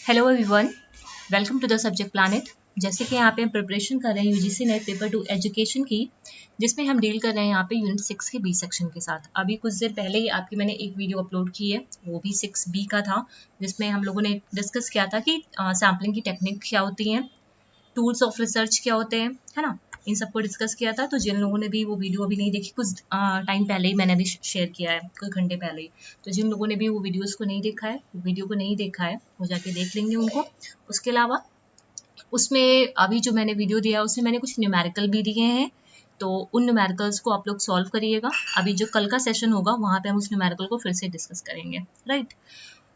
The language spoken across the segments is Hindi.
Hello everyone, welcome to the subject planet. जैसे कि यहाँ पे हम प्रिपरेशन कर रहे हैं यूजीसी नेट पेपर 2 एजुकेशन की, जिसमें हम डील कर रहे हैं यहाँ पे यूनिट 6 के बी सेक्शन के साथ। अभी कुछ देर पहले ही आपकी मैंने एक वीडियो अपलोड की है, वो भी 6B का था, जिसमें हम लोगों ने डिस्कस किया था कि सैम्पलिंग की टेक्निक क्या होती है, टूल्स ऑफ रिसर्च क्या होते हैं, है ना। इन सबको डिस्कस किया था। तो जिन लोगों ने भी वो वीडियो अभी नहीं देखी, कुछ टाइम पहले ही मैंने भी शेयर किया है, कुछ घंटे पहले ही, तो जिन लोगों ने भी वो वीडियोस को नहीं देखा है, वीडियो को नहीं देखा है, वो जाके देख लेंगे उनको। उसके अलावा उसमें अभी जो मैंने वीडियो दिया उसमें मैंने कुछ न्यूमेरिकल भी दिए हैं, तो उन न्यूमेरिकल्स को आप लोग सॉल्व करिएगा। अभी जो कल का सेशन होगा वहाँ पे हम उस न्यूमेरिकल को फिर से डिस्कस करेंगे, राइट।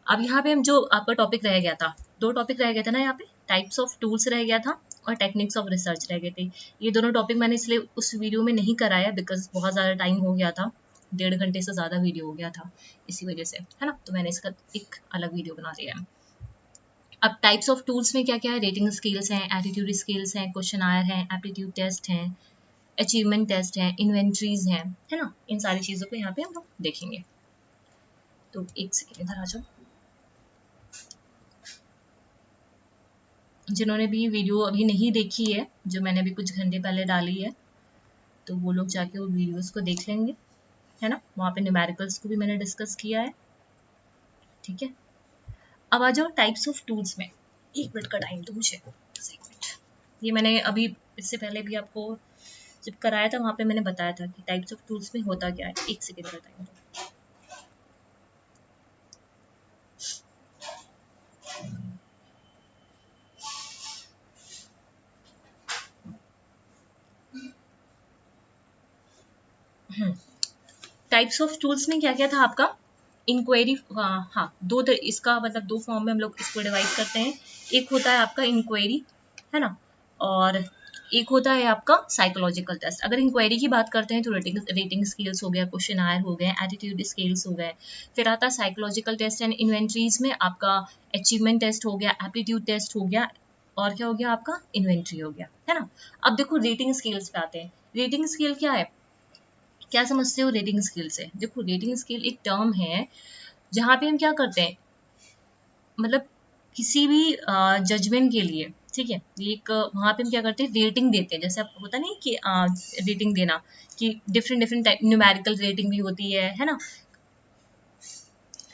अब यहाँ पे हम जो आपका टॉपिक रह गया था, दो टॉपिक रह गए थे ना यहाँ पे, टाइप्स ऑफ टूल्स रह गया था और टेक्निक्स ऑफ रिसर्च रह गए थे। ये दोनों टॉपिक मैंने इसलिए उस वीडियो में नहीं कराया बिकॉज बहुत ज़्यादा टाइम हो गया था, 1.5 घंटे से ज़्यादा वीडियो हो गया था, इसी वजह से, है ना। तो मैंने इसका एक अलग वीडियो बना दिया है। अब टाइप्स ऑफ टूल्स में क्या क्या है, रेटिंग स्केल्स हैं, एटीट्यूड स्केल्स हैं, क्वेश्चनायर हैं, एप्टीट्यूड टेस्ट हैं, अचीवमेंट टेस्ट हैं, इन्वेंट्रीज हैं, है ना। इन सारी चीज़ों को यहाँ पे हम लोग देखेंगे। तो एक सेकेंड इधर आ जाओ। जिन्होंने भी वीडियो अभी नहीं देखी है, जो मैंने अभी कुछ घंटे पहले डाली है, तो वो लोग जाके वो वीडियोस को देख लेंगे, है ना। वहाँ पे न्यूमेरिकल्स को भी मैंने डिस्कस किया है, ठीक है। अब आ जाओ टाइप्स ऑफ टूल्स में। 1 मिनट का टाइम दो मुझे, 1 मिनट। ये मैंने अभी इससे पहले भी आपको जब कराया था वहाँ पे मैंने बताया था कि टाइप्स ऑफ टूल्स में होता क्या है। 1 सेकेंड का टाइम दो। टाइप्स ऑफ टूल्स में क्या क्या था आपका, इंक्वायरी, हाँ इसका मतलब दो फॉर्म में हम लोग इसको डिवाइड करते हैं। एक होता है आपका इंक्वायरी, है ना, और एक होता है आपका साइकोलॉजिकल टेस्ट। अगर इंक्वायरी की बात करते हैं तो रेटिंग स्केल्स हो गया, क्वेश्चनायर हो गए, एटीट्यूड स्केल्स हो गए। फिर आता है साइकोलॉजिकल टेस्ट एंड इन्वेंट्रीज में आपका अचीवमेंट टेस्ट हो गया, एप्टीट्यूड टेस्ट हो गया, और क्या हो गया आपका, इन्वेंट्री हो गया, है ना। अब देखो रेटिंग स्केल्स पे आते हैं। रेटिंग स्केल क्या है, क्या समझते हो रेटिंग स्केल से। देखो रेटिंग स्केल एक टर्म है जहाँ पे हम क्या करते हैं, मतलब किसी भी जजमेंट के लिए, ठीक है, एक वहाँ पे हम क्या करते हैं, रेटिंग देते हैं। जैसे आप होता नहीं कि रेटिंग देना, कि different different type numerical rating भी होती है ना,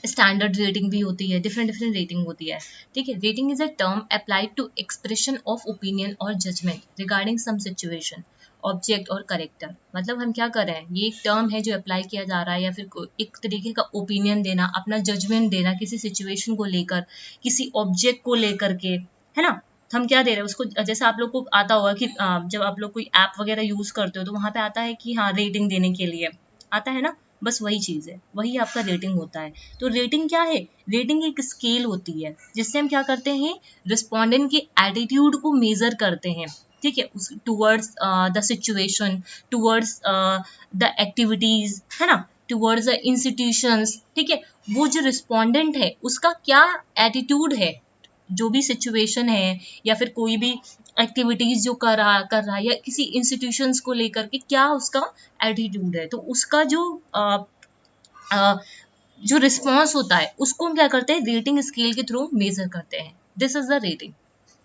स्टैंडर्ड रेटिंग भी होती है, डिफरेंट डिफरेंट रेटिंग होती है, ठीक है। Rating is a term applied to expression of opinion और judgment regarding some situation, object और करेक्टर। मतलब हम क्या कर रहे हैं, ये एक टर्म है जो अप्लाई किया जा रहा है, या फिर एक तरीके का ओपिनियन देना, अपना जजमेंट देना किसी सिचुएशन को लेकर, किसी ऑब्जेक्ट को लेकर के, है ना। हम क्या दे रहे हैं उसको, जैसे आप लोग को आता होगा कि जब आप लोग कोई ऐप वगैरह यूज करते हो तो वहां पे आता है कि हाँ रेटिंग देने के लिए आता है ना, बस वही चीज है, वही आपका रेटिंग होता है। तो रेटिंग क्या है, रेटिंग एक स्केल होती है जिससे हम क्या करते हैं, रिस्पोंडेंट के एटीट्यूड को मेजर करते हैं, ठीक है, towards the situation, towards the activities, है ना, टूवर्ड्स द इंस्टीट्यूशंस, ठीक है। वो जो रिस्पोंडेंट है उसका क्या एटीट्यूड है, जो भी सिचुएशन है या फिर कोई भी एक्टिविटीज जो कर रहा है, या किसी इंस्टीट्यूशंस को लेकर के क्या उसका एटीट्यूड है, तो उसका आ, जो रिस्पॉन्स होता है उसको हम क्या करते हैं, रेटिंग स्केल के थ्रू मेजर करते हैं। This is the rating.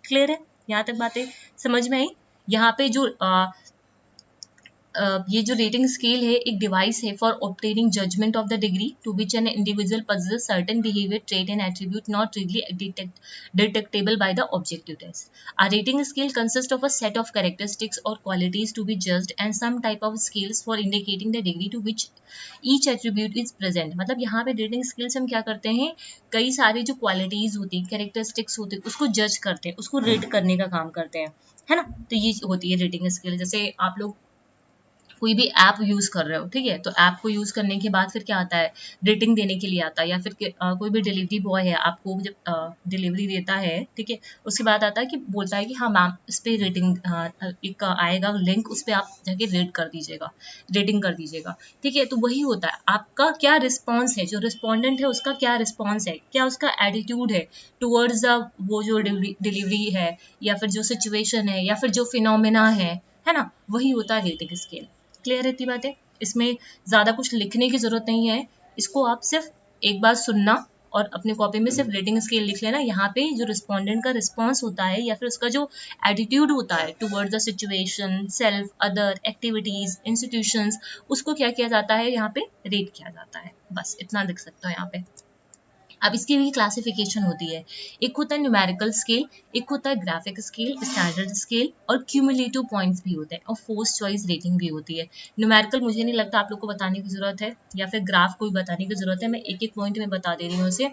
Clear है, यहाँ तक बातें समझ में आई। यहाँ पे जो ये जो रेटिंग स्केल है एक डिवाइस है for obtaining judgment of the degree to which an individual possesses certain behavior trait and attribute not readily detectable by the objective test. A rating scale consists of a set of characteristics or qualities to be judged and some type of scales for indicating the degree to which each attribute is present. मतलब यहाँ पे रेटिंग स्केल से हम क्या करते हैं, कई सारी जो क्वालिटीज होती, कैरेक्टरिस्टिक्स होती, उसको जज करते हैं, उसको रेट करने का काम करते हैं, है ना। तो ये होती है रेटिंग स्केल। जैसे आप लोग कोई भी ऐप यूज कर रहे हो, ठीक है, तो ऐप को यूज करने के बाद फिर क्या आता है, रेटिंग देने के लिए आता है, या फिर कोई भी डिलीवरी बॉय है आपको जब डिलीवरी देता है, ठीक है, उसके बाद आता है कि बोलता है कि हाँ मैम इस पे रेटिंग एक आएगा लिंक, उस पर आप जाके रेट कर दीजिएगा, रेटिंग कर दीजिएगा, ठीक है। तो वही होता है, आपका क्या रिस्पॉन्स है, जो रिस्पॉन्डेंट है उसका क्या रिस्पॉन्स है, क्या उसका एटीट्यूड है टूवर्ड्स द वो जो डिलीवरी है, या फिर जो सिचुएशन है, या फिर जो फिनोमेना है ना, वही होता है रेटिंग स्केल। क्लियर रहती बात है, इसमें ज़्यादा कुछ लिखने की ज़रूरत नहीं है, इसको आप सिर्फ एक बार सुनना और अपने कॉपी में सिर्फ रेटिंग स्केल लिख लेना। यहाँ पे जो रिस्पोंडेंट का रिस्पॉन्स होता है या फिर उसका जो एटीट्यूड होता है towards the situation, self, other activities, institutions, उसको क्या किया जाता है, यहाँ पे रेट किया जाता है। बस इतना लिख सकते हो यहाँ पे। अब इसकी भी क्लासिफिकेशन होती है, एक होता है न्यूमेरिकल स्केल, एक होता है ग्राफिक स्केल, स्टैंडर्ड स्केल और क्यूमुलेटिव पॉइंट्स भी होते हैं और फोर्स चॉइस रेटिंग भी होती है। न्यूमेरिकल मुझे नहीं लगता आप लोग को बताने की जरूरत है या फिर ग्राफ को भी बताने की जरूरत है, मैं एक एक पॉइंट में बता दे रही हूँ उसे,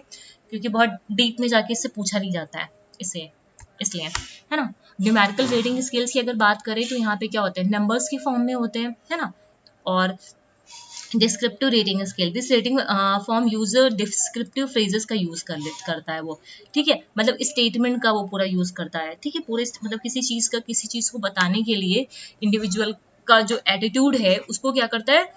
क्योंकि बहुत डीप में जाके इससे पूछा नहीं जाता है इसे, इसलिए है ना। न्यूमेरिकल रेटिंग स्केल्स की अगर बात करें तो यहाँ पे क्या होते हैं, नंबर्स की फॉर्म में होते हैं, है ना। और descriptive rating scale, this rating form user descriptive phrases का यूज करता है वो, ठीक है, मतलब स्टेटमेंट का वो पूरा यूज करता है, ठीक है, पूरे मतलब किसी चीज को बताने के लिए इंडिविजुअल का जो एटीट्यूड है उसको क्या करता है,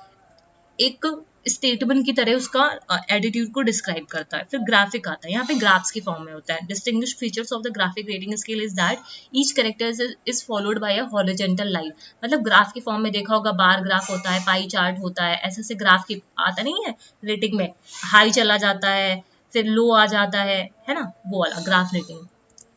एक स्टेटमेंट की तरह उसका एटीट्यूड को डिस्क्राइब करता है। फिर ग्राफिक आता है, यहाँ पे ग्राफ्स की फॉर्म में होता है। Distinguish features of the graphic rating scale is that each character is followed by a horizontal line, मतलब ग्राफ की फॉर्म में देखा होगा, बार ग्राफ होता है, पाई चार्ट होता है, ऐसे ऐसे ग्राफ की आता नहीं है रेटिंग में, हाई चला जाता है फिर लो आ जाता है ना, वो वाला ग्राफ रेटिंग।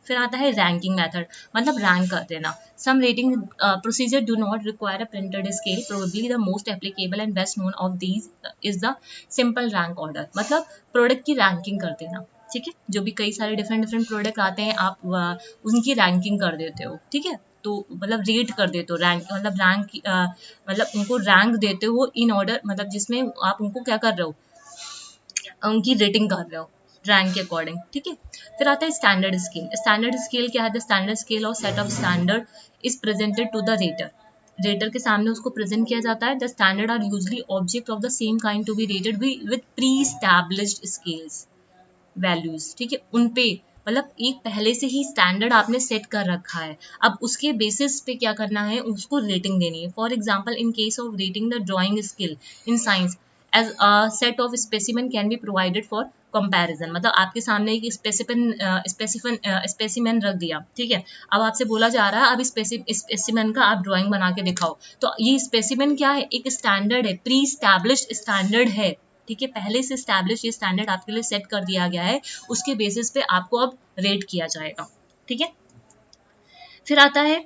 फिर आता है रैंकिंग मेथड, मतलब रैंक कर देना। Some rating procedure do not require a printed scale, probably the most applicable and best known of these is the simple rank order, मतलब प्रोडक्ट की रैंकिंग कर देना, ठीक है, जो भी कई सारे डिफरेंट प्रोडक्ट आते हैं आप उनकी रैंकिंग कर देते हो, ठीक है, तो मतलब रेट कर देते हो, रैंक मतलब रैंक मतलब उनको रैंक देते हो इन ऑर्डर, मतलब जिसमें आप उनको क्या कर रहे हो, उनकी रेटिंग कर रहे हो रैंक के अकॉर्डिंग, ठीक है। फिर आता है स्टैंडर्ड स्केल। स्टैंडर्ड स्केल क्या है, the standard scale or set of standard is presented to the rater, rater के सामने उसको प्रेजेंट किया जाता है। The standard are usually object of the same kind to be rated with pre established scales values, ठीक है, उनपे मतलब एक पहले से ही स्टैंडर्ड आपने सेट कर रखा है, अब उसके बेसिस पे क्या करना है, उसको रेटिंग देनी है। For example in case of rating the drawing skill in science as a set of specimen can be provided for comparison, मतलब आपके सामने एक स्पेसिमेन रख दिया, ठीक है, अब आपसे बोला जा रहा है अब स्पेसिमेन का आप ड्राइंग बना के दिखाओ, तो ये स्पेसिमेन क्या है, एक स्टैंडर्ड है, प्री स्टैब्लिश्ड स्टैंडर्ड है, ठीक है, पहले से स्टैब्लिश ये स्टैंडर्ड आपके लिए सेट कर दिया गया है, उसके बेसिस पे आपको अब रेट किया जाएगा, ठीक है। फिर आता है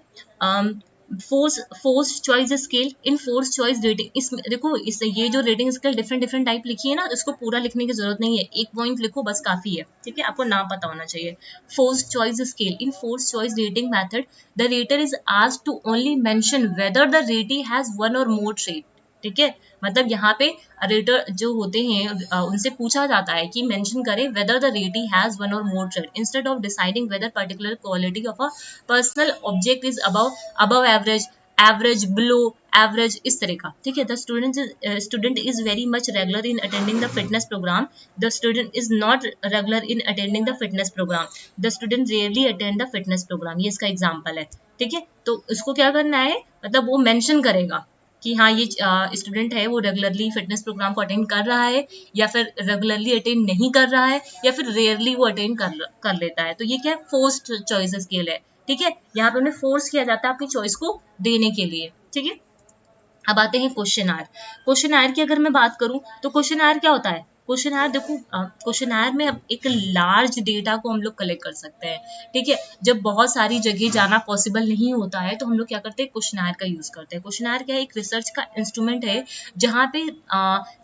force choice scale. In force choice rating, इसमें देखो इस ये जो रेटिंग स्केल डिफरेंट टाइप लिखी है ना, इसको पूरा लिखने की जरूरत नहीं है, एक पॉइंट लिखो बस काफी है, ठीक है, आपको नाम पता होना चाहिए। Force choice scale, in force choice rating method the rater is asked to only mention whether the ratee has one और मोर ट्रेट, ठीक है, मतलब यहाँ पे रेटर जो होते हैं उनसे पूछा जाता है कि मेंशन करें whether the ratee has one और more trait instead of deciding whether particular quality of a personal object is above average, average, below average, इस तरह का, ठीक है। The student is very much regular in attending the fitness programme, the student is not regular in attending the fitness programme, the student rarely attend the fitness programme, ये इसका एग्जाम्पल है, ठीक है। तो इसको क्या करना है, मतलब वो मेंशन करेगा कि हाँ ये स्टूडेंट है वो रेगुलरली फिटनेस प्रोग्राम को अटेंड कर रहा है या फिर रेगुलरली अटेंड नहीं कर रहा है या फिर रेयरली वो अटेंड कर लेता है, तो ये क्या है, फोर्स्ड चॉइस स्केल है, ठीक है, यहाँ पे उन्हें फोर्स किया जाता है अपनी चॉइस को देने के लिए, ठीक है। अब आते हैं क्वेश्चन आर। क्वेश्चन आर की अगर मैं बात करूं तो क्वेश्चन आर क्या होता है, क्वेश्चन आर देखो, क्वेश्चन आर में अब एक लार्ज डेटा को हम लोग कलेक्ट कर सकते हैं, ठीक है, जब बहुत सारी जगह जाना पॉसिबल नहीं होता है तो हम लोग क्या करते हैं, क्वेश्चन आर का यूज करते हैं। क्वेश्चन आर क्या है, एक रिसर्च का इंस्ट्रूमेंट है जहाँ पे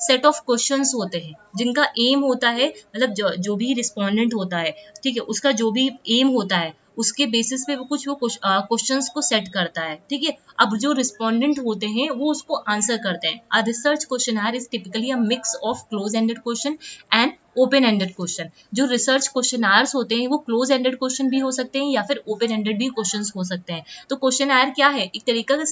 सेट ऑफ क्वेश्चंस होते हैं जिनका एम होता है, मतलब जो भी रिस्पोंडेंट होता है, ठीक है, उसका जो भी एम होता है उसके बेसिस पे वो क्वेश्चंस को सेट करता है, ठीक है। अब जो रिस्पोंडेंट होते हैं वो उसको आंसर करते हैं। A research questionnaire is typically a mix of close ended question and open ended question. जो रिसर्च क्वेश्चनर्स होते हैं वो क्लोज एंडेड क्वेश्चन भी हो सकते हैं या फिर ओपन एंडेड भी क्वेश्चंस हो सकते हैं। तो क्वेश्चनर क्या है, एक तरीका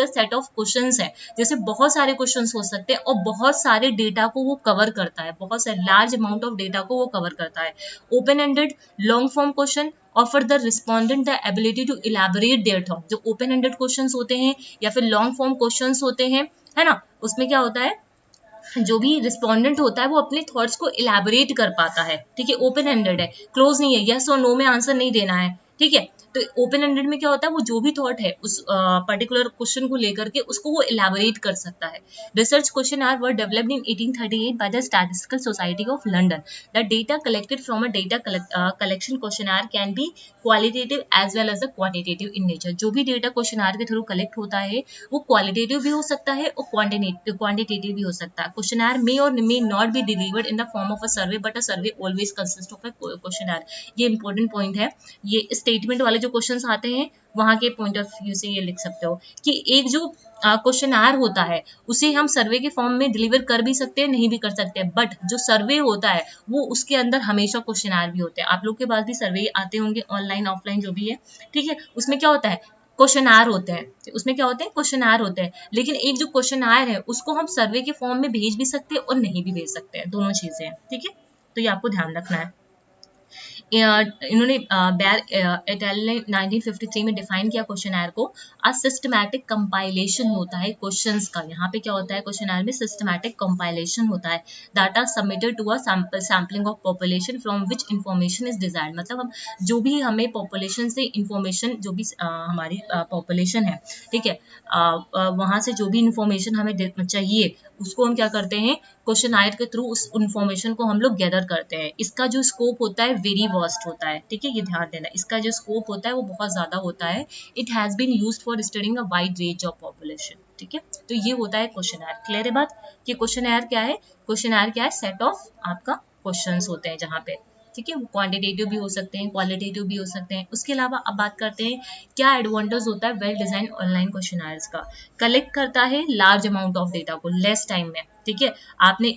सेट ऑफ क्वेश्चंस है, जैसे बहुत सारे क्वेश्चंस हो सकते हैं और बहुत सारे डेटा को वो कवर करता है, बहुत सारे लार्ज अमाउंट ऑफ डेटा को वो कवर करता है। Open ended long form question offer the respondent the ability to elaborate their thought. जो ओपन एंडेड क्वेश्चंस होते हैं या फिर लॉन्ग फॉर्म क्वेश्चंस होते हैं, है ना, उसमें क्या होता है, जो भी रिस्पोंडेंट होता है वो अपने थॉट्स को इलैबोरेट कर पाता है, ठीक है, ओपन एंडेड है, क्लोज नहीं है, यस और नो में आंसर नहीं देना है, ठीक है। तो ओपन एंडेड में क्या होता है, वो जो भी थॉट है उस पर्टिकुलर क्वेश्चन को लेकर के उसको वो इलेबोरेट कर सकता है। Research question are were developed in 1838 by the statistical society of London. The data collected from a data collection questionnaire can be qualitative as well as the quantitative in nature. जो भी डेटा क्वेश्चनर के थ्रू कलेक्ट होता है वो क्वालिटेटिव भी हो सकता है और क्वांटिटेटिव भी हो सकता है। Questionnaire may or may not be delivered in the form of a survey but a survey always consist of a questionnaire. ये इंपॉर्टेंट पॉइंट है। ये स्टेटमेंट वाले जो क्वेश्चंस आते हैं वहां के पॉइंट ऑफ व्यू से ये लिख सकते हो कि एक जो क्वेश्चनर होता है उसे हम सर्वे के फॉर्म में डिलीवर कर भी सकते हैं, नहीं भी कर सकते हैं, बट जो सर्वे होता है वो उसके अंदर हमेशा क्वेश्चनर भी होते हैं। आप लोग के पास भी सर्वे आते होंगे ऑनलाइन ऑफलाइन जो भी है, ठीक है। उसमें क्या होता है, क्वेश्चनर होते हैं, उसमें क्या होते हैं, क्वेश्चनर होते हैं। लेकिन एक जो क्वेश्चनर है उसको हम सर्वे के फॉर्म में भेज भी सकते हैं और नहीं भी भेज सकते हैं, दोनों चीजें हैं, ठीक है। तो ये आपको ध्यान रखना है। इन्होंने बैर एटल ने 1953 में डिफाइन किया क्वेश्चनर को। अ सिस्टमैटिक कंपाइलेशन होता है क्वेश्चंस का। यहाँ पे क्या होता है, क्वेश्चनर में सिस्टमैटिक कंपाइलेशन होता है। Data submitted to a sampling of population from which information is desired. मतलब हम जो भी हमें पॉपुलेशन से इंफॉर्मेशन, जो भी हमारी पॉपुलेशन है, ठीक है, वहां से जो भी इंफॉर्मेशन हमें चाहिए उसको हम क्या करते हैं, क्वेश्चनर के थ्रू उस इंफॉर्मेशन को हम लोग गैदर करते हैं। इसका जो स्कोप होता है वेरी वास्ट होता है, ठीक है, ये ध्यान देना। इसका जो स्कोप होता है वो बहुत ज्यादा होता है। It has been used for studying a wide range of population, ठीक है। तो ये होता है क्वेश्चनर। क्लियर है बात कि क्वेश्चनर क्या है? क्वेश्चनर क्या है? सेट ऑफ आपका क्वेश्चंस होते हैं जहाँ पे, ठीक है, वो क्वांटिटेटिव भी हो सकते हैं, क्वालिटेटिव भी हो सकते हैं। उसके अलावा अब बात करते हैं क्या एडवांटेज होता है वेल डिजाइन ऑनलाइन क्वेश्चनर्स का। कलेक्ट करता है लार्ज अमाउंट ऑफ डेटा को लेस टाइम में, ठीक है। आपने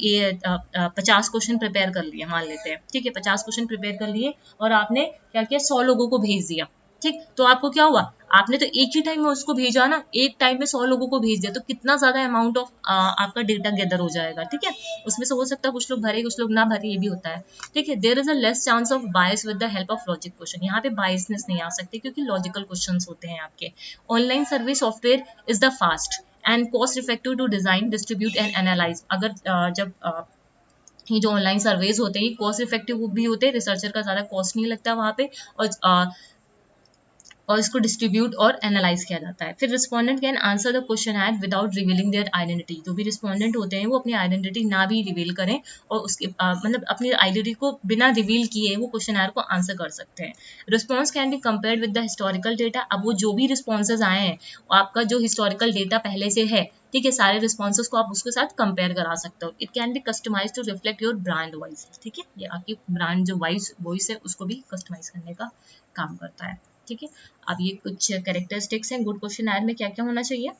50 क्वेश्चन प्रिपेयर कर लिए, मान लेते हैं, ठीक है, 50 क्वेश्चन प्रिपेयर कर लिए और आपने क्या किया, 100 लोगों को भेज दिया, ठीक। तो आपको क्या हुआ, आपने तो एक ही टाइम में उसको भेजा ना, एक टाइम में 100 लोगों को भेज दिया, तो कितना ज्यादा अमाउंट ऑफ आपका डेटा गैदर हो जाएगा, ठीक है। उसमें से हो सकता है कुछ लोग भरे कुछ लोग ना भरे, ये भी होता है, ठीक है। There is a less chance of bias with the help of logic question. यहाँ पे बायसनेस नहीं आ सकती क्योंकि लॉजिकल क्वेश्चंस होते हैं आपके। Online survey software is the fast and cost effective to design, distribute and analyse. अगर जब ये जो ऑनलाइन सर्वेज होते हैं कॉस्ट इफेक्टिव भी होते हैं, रिसर्चर का ज्यादा कॉस्ट नहीं लगता वहां पे, और इसको डिस्ट्रीब्यूट और एनालाइज किया जाता है। फिर respondent can answer the question at without revealing their identity. जो भी रिस्पोंडेंट होते हैं वो अपनी आइडेंटिटी ना भी रिवील करें और उसके मतलब अपनी आइडेंटिटी को बिना रिवील किए वो क्वेश्चन को आंसर कर सकते हैं। Response can be compared with the historical data. अब वो जो भी रिस्पॉन्सेज आए हैं, आपका जो हिस्टोरिकल डेटा पहले से है, ठीक है, सारे रिस्पॉन्सेज को आप उसके साथ कंपेयर करा सकते हो। It can be customise to reflect your brand voice, ठीक है, ये आपकी ब्रांड जो वॉइस है उसको भी कस्टमाइज करने का काम करता है, ठीक है। अब ये कुछ कैरेक्टरिस्टिक्स हैं गुड क्वेश्चनर में, क्या क्या होना चाहिए।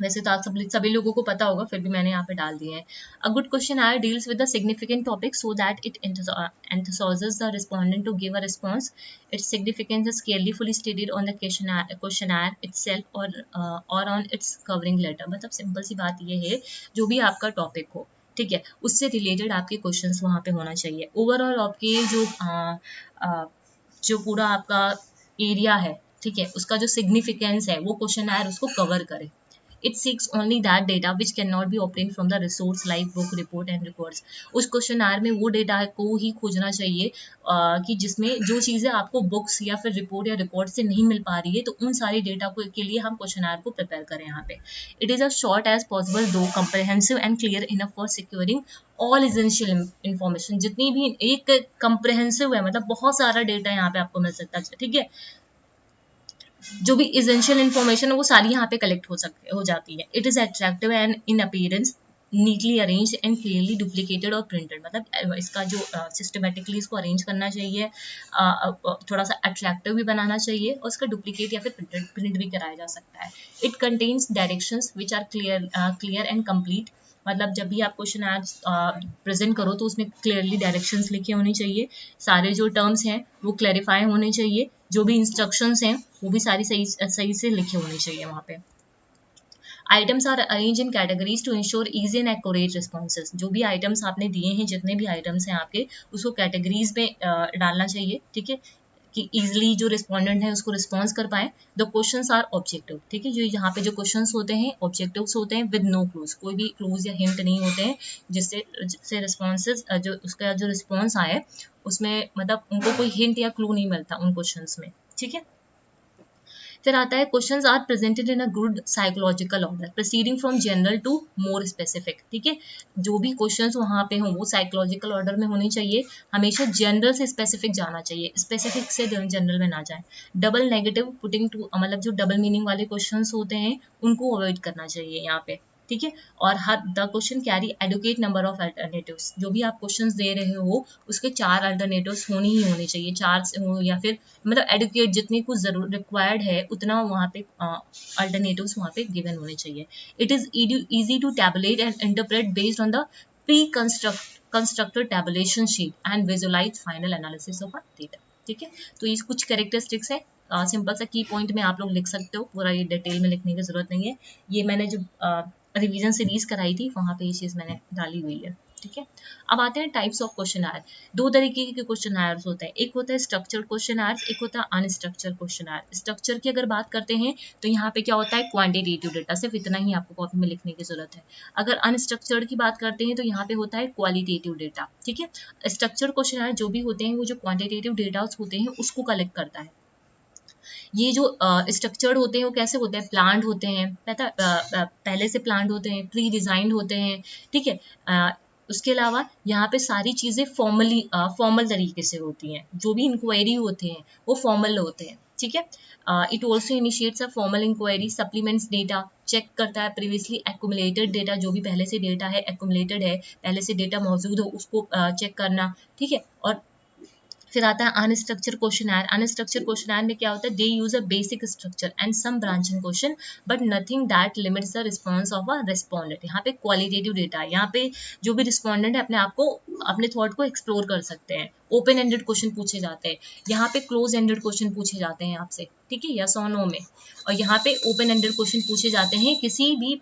वैसे तो आप सभी लोगों को पता होगा, फिर भी मैंने यहाँ पे डाल दिए हैं। A good questionnaire deals with the significant topic so that it enthouses the respondent to give a response. Its significance is clearly fully stated on the questionnaire itself or on its covering letter. मतलब सिंपल सी बात ये है, जो भी आपका टॉपिक हो, ठीक है, उससे रिलेटेड आपके क्वेश्चंस वहाँ पे होना चाहिए। ओवरऑल आपके जो पूरा आपका एरिया है, ठीक है, उसका जो सिग्निफिकेंस है वो क्वेश्चनर उसको कवर करे। It seeks only that data which cannot be obtained from the resource like book, report and records. उस क्वेश्चनर में वो डेटा को ही खोजना चाहिए कि जिसमें जो चीज़ें आपको बुक्स या फिर रिपोर्ट या रिकॉर्ड से नहीं मिल पा रही है, तो उन सारी डेटा को के लिए हम क्वेश्चनर को प्रिपेयर करें यहाँ पे। It is as short as possible though comprehensive and clear enough for securing all essential information. जितनी भी एक comprehensive है, मतलब बहुत सारा डेटा यहाँ पे आपको मिल सकता है, ठीक है। जो भी इसेंशियल इन्फॉर्मेशन है वो सारी यहाँ पे कलेक्ट हो जाती है। It is attractive and in appearance neatly arrange and clearly duplicated और प्रिंटेड। मतलब इसका जो सिस्टमेटिकली इसको अरेंज करना चाहिए, थोड़ा सा अट्रैक्टिव भी बनाना चाहिए और इसका डुप्लीकेट या फिर प्रिंट भी कराया जा सकता है। It contains directions which are clear and complete. मतलब जब भी आप क्वेश्चन प्रेजेंट करो तो उसमें क्लियरली डायरेक्शंस लिखे होने चाहिए, सारे जो टर्म्स हैं वो क्लैरिफाई होने चाहिए, जो भी इंस्ट्रक्शंस हैं वो भी सारी सही से लिखे होने चाहिए वहाँ पे। Items are arrange in categories to ensure easy and accurate responses. जो भी आइटम्स आपने दिए हैं, जितने भी आइटम्स हैं आपके, उसको कैटेगरीज में डालना चाहिए, ठीक है, कि इजिली जो रिस्पोंडेंट है उसको रिस्पॉन्स कर पाए। द क्वेश्चंस आर ऑब्जेक्टिव, ठीक है, जो यहाँ पे जो क्वेश्चंस होते हैं ऑब्जेक्टिव्स होते हैं विद नो क्लूज, कोई भी क्लूज या हिंट नहीं होते हैं, जिससे रिस्पॉन्सेज जो उसका जो रिस्पॉन्स आए उसमें मतलब उनको कोई हिंट या क्लू नहीं मिलता उन क्वेश्चंस में, ठीक है। फिर आता है questions are presented in a good psychological order proceeding from general to more specific, ठीक है। जो भी क्वेश्चंस वहाँ पे हों वो साइकोलॉजिकल ऑर्डर में होने चाहिए, हमेशा जनरल से स्पेसिफिक जाना चाहिए, स्पेसिफिक से जनरल में ना जाए। डबल नेगेटिव पुटिंग टू मतलब जो डबल मीनिंग वाले क्वेश्चंस होते हैं उनको अवॉइड करना चाहिए यहाँ पे, ठीक है। और हर the question carry adequate number of alternatives, जो भी आप क्वेश्चंस दे रहे हो उसके 4 अल्टरनेटिव्स होनी ही होने चाहिए, 4 से हो या फिर मतलब एडुकेट जितनी कुछ जरूर रिक्वायर्ड है उतना वहाँ पे अल्टरनेटिव्स वहाँ पे गिवन होने चाहिए। It is easy to tabulate and interpret based on the constructed tabulation sheet and visualize final analysis of a data, ठीक है। तो ये कुछ कैरेक्टरिस्टिक्स है, सिंपल सा की पॉइंट में आप लोग लिख सकते हो, पूरा ये डिटेल में लिखने की जरूरत नहीं है। ये मैंने जो रिवीजन सीरीज कराई थी वहां पे ये चीज मैंने डाली हुई है, ठीक है। अब आते हैं टाइप्स ऑफ क्वेश्चन आयर। दो तरीके के क्वेश्चन आयर्स होते हैं, एक होता है स्ट्रक्चर्ड क्वेश्चन आयर्स, एक होता है अनस्ट्रक्चर्ड क्वेश्चन आयर। स्ट्रक्चर की अगर बात करते हैं तो यहाँ पे क्या होता है, क्वांटिटेटिव डेटा, सिर्फ इतना ही आपको कॉपी में लिखने की जरूरत है। अगर अनस्ट्रक्चर्ड की बात करते हैं तो यहाँ पे होता है क्वालिटेटिव डेटा, ठीक है। स्ट्रक्चर्ड क्वेश्चन आयर जो भी होते हैं वो जो क्वांटिटेटिव डेटा होते हैं उसको कलेक्ट करता है। ये जो स्ट्रक्चर्ड होते हैं वो कैसे होते हैं, प्लान्ड होते हैं, पहले से प्लान्ड होते हैं, प्री डिजाइंड होते हैं, ठीक है। उसके अलावा यहाँ पे सारी चीजें फॉर्मल तरीके से होती हैं, जो भी इंक्वायरी होते हैं वो फॉर्मल होते हैं, ठीक है। It also initiates a formal inquiry, supplements data, check करता है प्रीवियसली एक्यूमुलेटेड डेटा, जो भी पहले से डेटा है एक्यूमुलेटेड है, पहले से डेटा मौजूद हो उसको चेक करना, ठीक है। और फिर आता है unstructured questionnaire. Unstructured questionnaire में क्या होता है, they use a basic structure and some branching question but nothing that limits the response of a respondent. यहाँ पे क्वालिटेटिव डेटा है, यहाँ पे जो भी रिस्पॉन्डेंट है अपने आप को अपने थॉट को एक्सप्लोर कर सकते हैं। ओपन एंडेड क्वेश्चन पूछे जाते हैं, यहाँ पे क्लोज एंडेड क्वेश्चन पूछे जाते हैं आपसे, ठीक है, यस और नो में। और यहाँ पे ओपन एंडेड क्वेश्चन पूछे जाते हैं किसी भी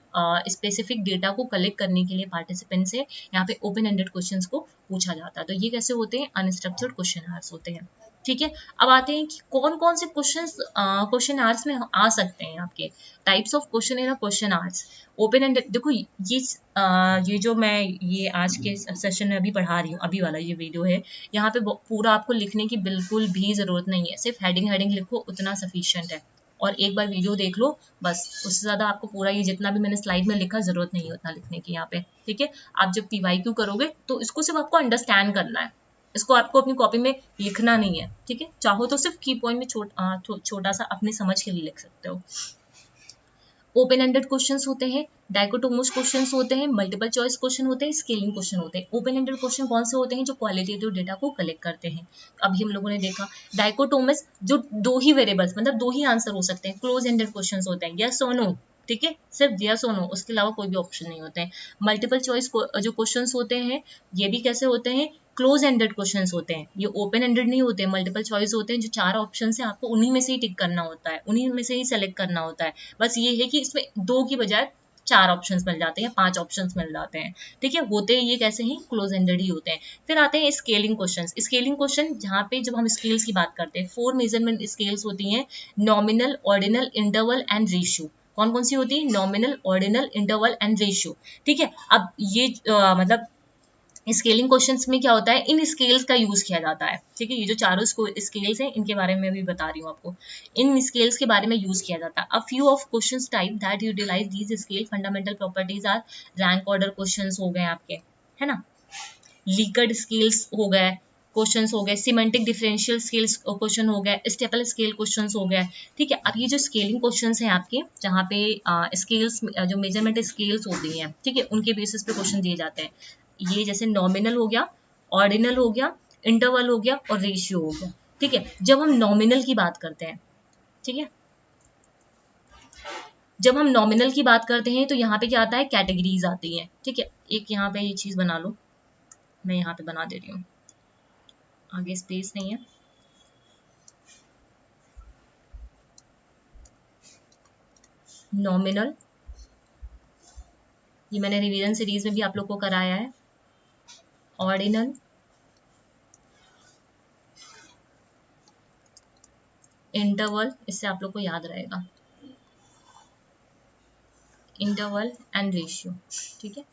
स्पेसिफिक डेटा को कलेक्ट करने के लिए पार्टिसिपेंट से, यहाँ पे ओपन एंडेड क्वेश्चंस को पूछा जाता है। तो ये कैसे होते हैं, अनस्ट्रक्चर्ड क्वेश्चन आंसर होते हैं, ठीक है। अब आते हैं कि कौन कौन से क्वेश्चन आंसर्स में आ सकते हैं आपके types of question in question answers. Open ended, देखो ये जो मैं ये आज के सेशन में अभी पढ़ा रही हूँ, अभी वाला ये वीडियो है, यहाँ पे पूरा आपको लिखने की बिल्कुल भी जरूरत नहीं है, सिर्फ हेडिंग लिखो उतना सफिशिएंट है। और एक बार वीडियो देख लो बस, उससे ज्यादा आपको पूरा ये जितना भी मैंने स्लाइड में लिखा जरूरत नहीं है उतना लिखने की यहाँ पे, ठीक है। आप जब PYQ करोगे तो इसको सिर्फ आपको अंडरस्टैंड करना है, इसको आपको अपनी कॉपी में लिखना नहीं है, ठीक है। चाहो तो सिर्फ की पॉइंट में छोटा सा अपनी समझ के लिए लिख सकते हो। ओपन एंडेड क्वेश्चंस होते हैं, डाइकोटोमस क्वेश्चंस होते हैं, मल्टीपल चॉइस क्वेश्चन होते हैं, स्केलिंग क्वेश्चन होते हैं। ओपन एंडेड क्वेश्चन कौन से होते हैं, जो क्वालिटेटिव डेटा को कलेक्ट करते हैं। अभी हम लोगों ने देखा डाइकोटोमस, जो दो ही वेरिएबल्स मतलब दो ही आंसर हो सकते हैं। क्लोज एंडेड क्वेश्चन होते हैं, यस और नो, ठीक है, सिर्फ यस और नो, उसके अलावा कोई भी ऑप्शन नहीं होते हैं। मल्टीपल चॉइस जो क्वेश्चंस होते हैं ये भी कैसे होते हैं, क्लोज एंडेड क्वेश्चंस होते हैं, ये ओपन एंडेड नहीं होते, मल्टीपल चॉइस होते हैं, जो 4 ऑप्शन है आपको उन्हीं में से ही टिक करना होता है, उन्हीं में से ही सेलेक्ट करना होता है। बस ये है कि इसमें 2 की बजाय 4 ऑप्शंस मिल जाते हैं, 5 ऑप्शंस मिल जाते हैं, ठीक है। होते ये कैसे हैं, क्लोज एंडेड ही होते हैं। फिर आते हैं स्केलिंग क्वेश्चंस। स्केलिंग क्वेश्चन जहाँ पे जब हम स्केल्स की बात करते हैं, 4 मेजरमेंट स्केल्स होती हैं, nominal, ordinal, interval and ratio. कौन कौन सी होती है, nominal, ordinal, interval and ratio, ठीक है। अब ये मतलब स्केलिंग क्वेश्चंस में क्या होता है, इन स्केल्स का यूज किया जाता है, ठीक है। ये जो चारों स्केल्स हैं इनके बारे में भी बता रही हूँ आपको, इन स्केल्स के बारे में यूज किया जाता है। A few of questions type that utilise these scale fundamental properties are rank order questions हो गए आपके, है ना, लीकर्ड स्केल्स हो गए क्वेश्चंस हो गए, सिमेंटिक डिफरेंशियल स्केल्स क्वेश्चन हो गए, स्टेपल स्केल क्वेश्चंस हो गए, ठीक है। अब ये जो स्केलिंग क्वेश्चंस हैं आपके, जहाँ पे स्केल्स जो मेजरमेंट स्केल्स होती हैं, ठीक है, उनके बेसिस पे क्वेश्चन दिए जाते हैं। ये जैसे नॉमिनल हो गया, ऑर्डिनल हो गया, इंटरवल हो गया और रेशियो हो गया, ठीक है। जब हम नॉमिनल की बात करते हैं, ठीक है, जब हम नॉमिनल की बात करते हैं तो यहाँ पे क्या आता है, कैटेगरीज आती है, ठीक है। एक यहाँ पे ये चीज बना लो, मैं यहाँ पे बना दे रही हूँ, आगे स्पेस नहीं है। नॉमिनल, ये मैंने रिवीजन सीरीज में भी आप लोग को कराया है। ऑर्डिनल, इंटरवल, इससे आप लोग को याद रहेगा, इंटरवल एंड रेशियो, ठीक है।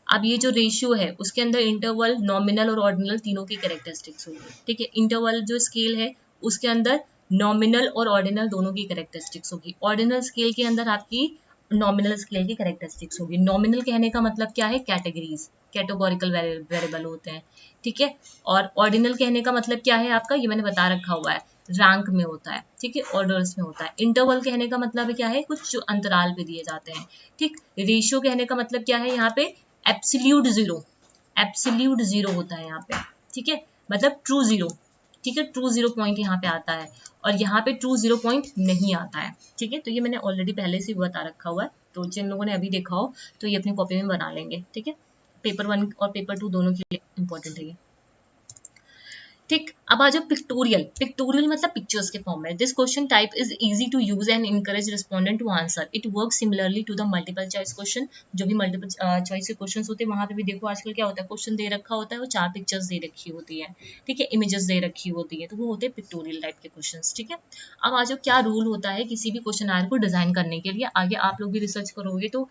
अब ये जो रेशियो है उसके अंदर इंटरवल, नॉमिनल और ऑर्डिनल तीनों की कैरेक्टरिस्टिक्स होगी, ठीक है। इंटरवल जो स्केल है उसके अंदर नॉमिनल और ऑर्डिनल दोनों की कैरेक्टरिस्टिक्स होगी। ऑर्डिनल स्केल के अंदर आपकी नॉमिनल स्केल की कैरेक्टरिस्टिक्स होगी। नॉमिनल कहने का मतलब क्या है, कैटेगरीज, कैटेगोरिकल वेरिएबल होते हैं, ठीक है। और ऑर्डिनल कहने का मतलब क्या है आपका, ये मैंने बता रखा हुआ है, रैंक में होता है, ठीक है, ऑर्डर्स में होता है। इंटरवल कहने का मतलब क्या है, कुछ जो अंतराल पे दिए जाते हैं, ठीक। रेशियो कहने का मतलब क्या है, यहाँ पे एब्सोल्यूट जीरो, एब्सोल्यूट जीरो होता है यहाँ पे, ठीक है, मतलब ट्रू जीरो, ठीक है, ट्रू जीरो पॉइंट यहाँ पे आता है, और यहाँ पे ट्रू जीरो पॉइंट नहीं आता है, ठीक है। तो ये मैंने ऑलरेडी पहले से बता रखा हुआ है, तो जिन लोगों ने अभी देखा हो तो ये अपनी कॉपी में बना लेंगे, ठीक है। पेपर 1 और पेपर 2 दोनों के लिए इंपॉर्टेंट है ये, ठीक। अब आ जाओ पिक्टोरियल। पिक्टोरियल मतलब पिक्चर्स के फॉर्म में। This question type is easy to use and encourage respondent to answer. It work similarly to the multiple choice question. जो भी मल्टीपल चॉइस के क्वेश्चन होते हैं वहां पे भी देखो आजकल क्या होता है, क्वेश्चन दे रखा होता है, वो 4 पिक्चर्स दे रखी होती है, ठीक है, इमेजेस दे रखी होती है, तो वो होते हैं पिक्टोरियल टाइप के क्वेश्चन, ठीक है। अब आ जाओ क्या रूल होता है किसी भी क्वेश्चन आंसर को डिजाइन करने के लिए। आगे आप लोग भी रिसर्च करोगे तो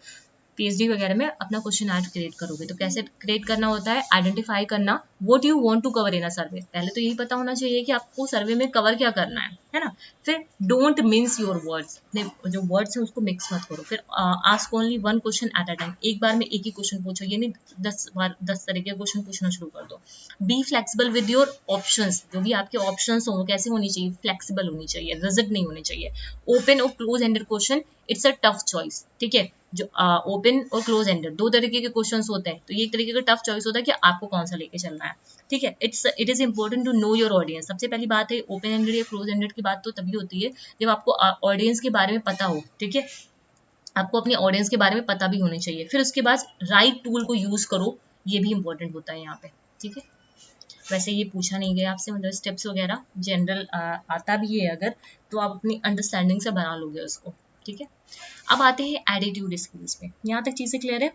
पीएचडी वगैरह में अपना क्वेश्चन आंसर क्रिएट करोगे, तो कैसे क्रिएट करना होता है, आइडेंटिफाई करना what you want to cover in a survey. पहले तो यही पता होना चाहिए कि आपको सर्वे में कवर क्या करना है ना। फिर डोंट मिन्स योर वर्ड्स, अपने जो वर्ड्स है उसको मिक्स मत करो। फिर ask only one question at a time, एक बार में एक ही क्वेश्चन पूछो, ये नहीं 10 बार 10 तरह के क्वेश्चन पूछना शुरू कर दो। Be flexible with your options, जो भी आपके ऑप्शंस हो कैसे होनी चाहिए, फ्लेक्सिबल होनी चाहिए, रिजिड नहीं होनी चाहिए। ओपन और close ended question it's a tough choice, ठीक है। जो ओपन और क्लोज एंडेड दो तरीके के क्वेश्चंस होते हैं, तो ये एक तरीके का टफ चॉइस होता है कि आपको कौन सा लेके चलना है, ठीक है। It is important to know your audience. सबसे पहली बात है ओपन एंडेड या क्लोज एंडेड की बात तो तभी होती है जब आपको ऑडियंस के बारे में पता हो, ठीक है। आपको अपने ऑडियंस के बारे में पता भी होनी चाहिए। फिर उसके बाद राइट टूल को यूज करो, ये भी इंपॉर्टेंट होता है यहाँ पे, ठीक है। वैसे ये पूछा नहीं गया आपसे, मतलब स्टेप्स वगैरह जनरल आता भी है अगर, तो आप अपनी अंडरस्टैंडिंग से बना लोगे उसको, ठीक है। अब आते हैं एटीट्यूड स्किल्स में। यहाँ तक चीजें क्लियर है।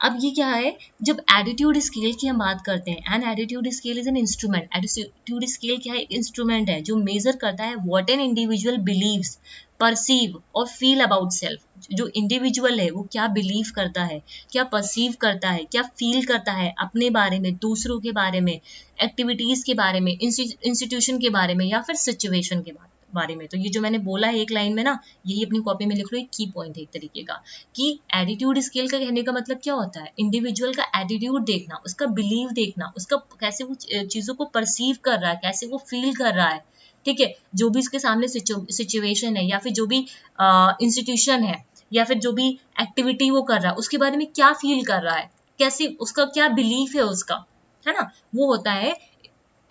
अब ये क्या है, जब एटीट्यूड स्केल की हम बात करते हैं, and attitude scale is an instrument. Attitude scale क्या है, एक इंस्ट्रूमेंट है जो मेजर करता है what an individual believes, perceive और फील अबाउट सेल्फ। जो इंडिविजुअल है वो क्या बिलीव करता है, क्या परसीव करता है, क्या फील करता है अपने बारे में, दूसरों के बारे में, एक्टिविटीज के बारे में, इंस्टीट्यूशन के बारे में, या फिर सिचुएशन के बारे में। तो ये जो मैंने बोला है एक लाइन में ना, यही अपनी कॉपी में लिख लो, एक की पॉइंट है एक तरीके का, कि एटीट्यूड स्केल का कहने का मतलब क्या होता है, इंडिविजुअल का एटीट्यूड देखना, उसका बिलीव देखना, उसका कैसे वो चीजों को परसीव कर रहा है, कैसे वो फील कर रहा है, ठीक है। जो भी उसके सामने सिचुएशन है, या फिर जो भी इंस्टीट्यूशन है, या फिर जो भी एक्टिविटी वो कर रहा है, उसके बारे में क्या फील कर रहा है, कैसे उसका क्या बिलीफ है उसका, है ना, वो होता है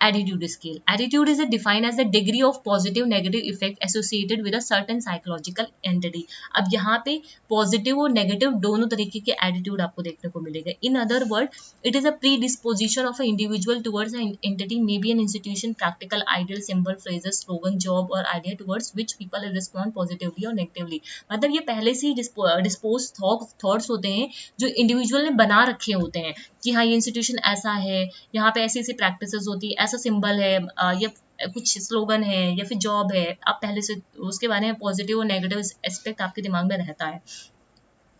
attitude scale. Attitude is defined as the degree of positive negative effect associated with a certain psychological entity. अब यहाँ पे पॉजिटिव और नेगेटिव दोनों तरीके के एटीट्यूड आपको देखने को मिलेगा। In other word, it is a predisposition of an individual towards an entity, may be an institution, practical ideal, symbol, phrases, slogan, job और idea towards which people respond positively और नेगेटिवली। मतलब ये पहले से ही डिस्पोज थॉट्स होते हैं जो इंडिविजुअल ने बना रखे होते हैं कि हाँ ये इंस्टीट्यूशन ऐसा है, यहाँ पे ऐसी ऐसी प्रैक्टिसेस होती है, ऐसा सिंबल है, या कुछ स्लोगन है, या फिर जॉब है, आप पहले से उसके बारे में पॉजिटिव और नेगेटिव एस्पेक्ट आपके दिमाग में रहता है,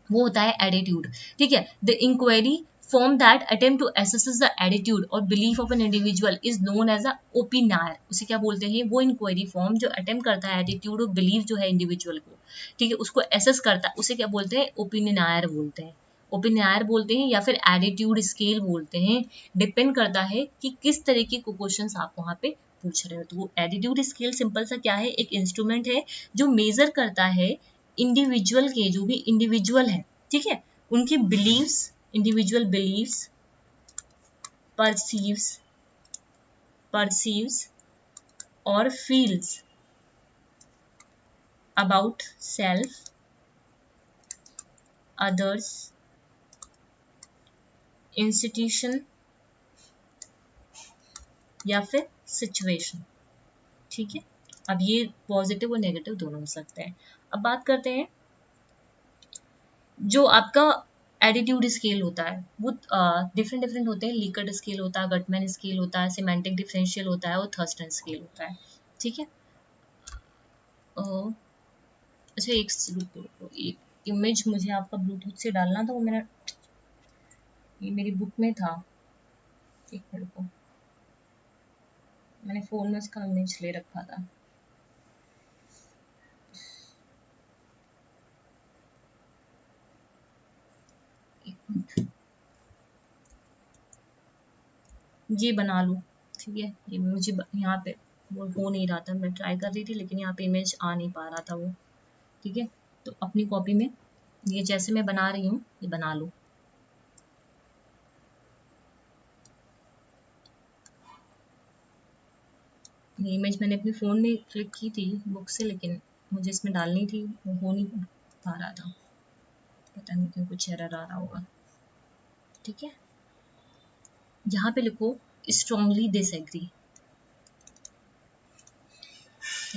वो होता है एटीट्यूड, ठीक है। The inquiry form that attempt to assess the attitude or belief of an individual is known as a opinion. उसे क्या बोलते हैं, वो इंक्वायरी फॉर्म जो अटेम्प्ट करता है एटीट्यूड और बिलीफ जो है इंडिविजुअल को, ठीक है, उसको एसेस करता है, उसे क्या बोलते हैं, ओपिनियनायर बोलते हैं, ओपिनियनायर बोलते हैं, या फिर एटीट्यूड स्केल बोलते हैं। डिपेंड करता है कि किस तरीके के क्वेश्चन आप वहाँ पे पूछ रहे हो। तो वो एटीट्यूड स्केल सिंपल सा क्या है, एक इंस्ट्रूमेंट है जो मेजर करता है इंडिविजुअल के, जो भी इंडिविजुअल है, ठीक है, उनके beliefs, individual beliefs, perceives or feels about self, others, institution या फिर सिचुएशन, ठीक है। अब ये पॉजिटिव और नेगेटिव दोनों हो सकते हैं। अब बात करते हैं जो आपका एटीट्यूड स्केल होता है, वो डिफरेंट होते हैं। लीकर्ट स्केल होता है, गटमैन स्केल होता है, सिमेंटिक डिफरेंशियल होता है, और थर्स्टन स्केल होता है, ठीक है। अच्छा एक इमेज मुझे आपका ब्लूटूथ से डालना था, वो मैंने, ये मेरी बुक में था, एक मिनट को, मैंने फ़ोन में उसका इमेज ले रखा था। एक मिनट, ये बना लूँ, ठीक है। ये मुझे यहाँ पे वो हो नहीं रहा था, मैं ट्राई कर रही थी लेकिन यहाँ पे इमेज आ नहीं पा रहा था वो, ठीक है। तो अपनी कॉपी में ये जैसे मैं बना रही हूँ ये बना लूँ। ये इमेज मैंने अपने फ़ोन में क्लिक की थी बुक से, लेकिन मुझे इसमें डालनी थी, वो हो नहीं पा रहा था, पता नहीं क्यों, कुछ एरर आ रहा होगा, ठीक है। यहाँ पे लिखो स्ट्रॉन्गली डिसएग्री,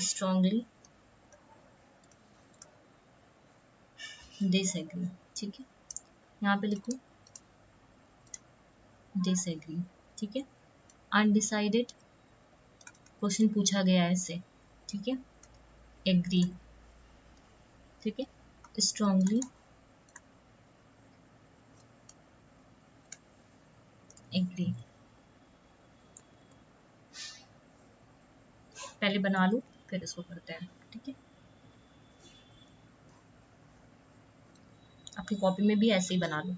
स्ट्रॉन्गली डिसएग्री, ठीक है। यहाँ पे लिखो डिसएग्री, ठीक है। अनडिसाइडेड क्वेश्चन पूछा गया है इससे, ठीक है। एग्री, ठीक है। स्ट्रॉन्गली एग्री, पहले बना लूँ फिर इसको करते हैं, ठीक है। अपनी कॉपी में भी ऐसे ही बना लूँ।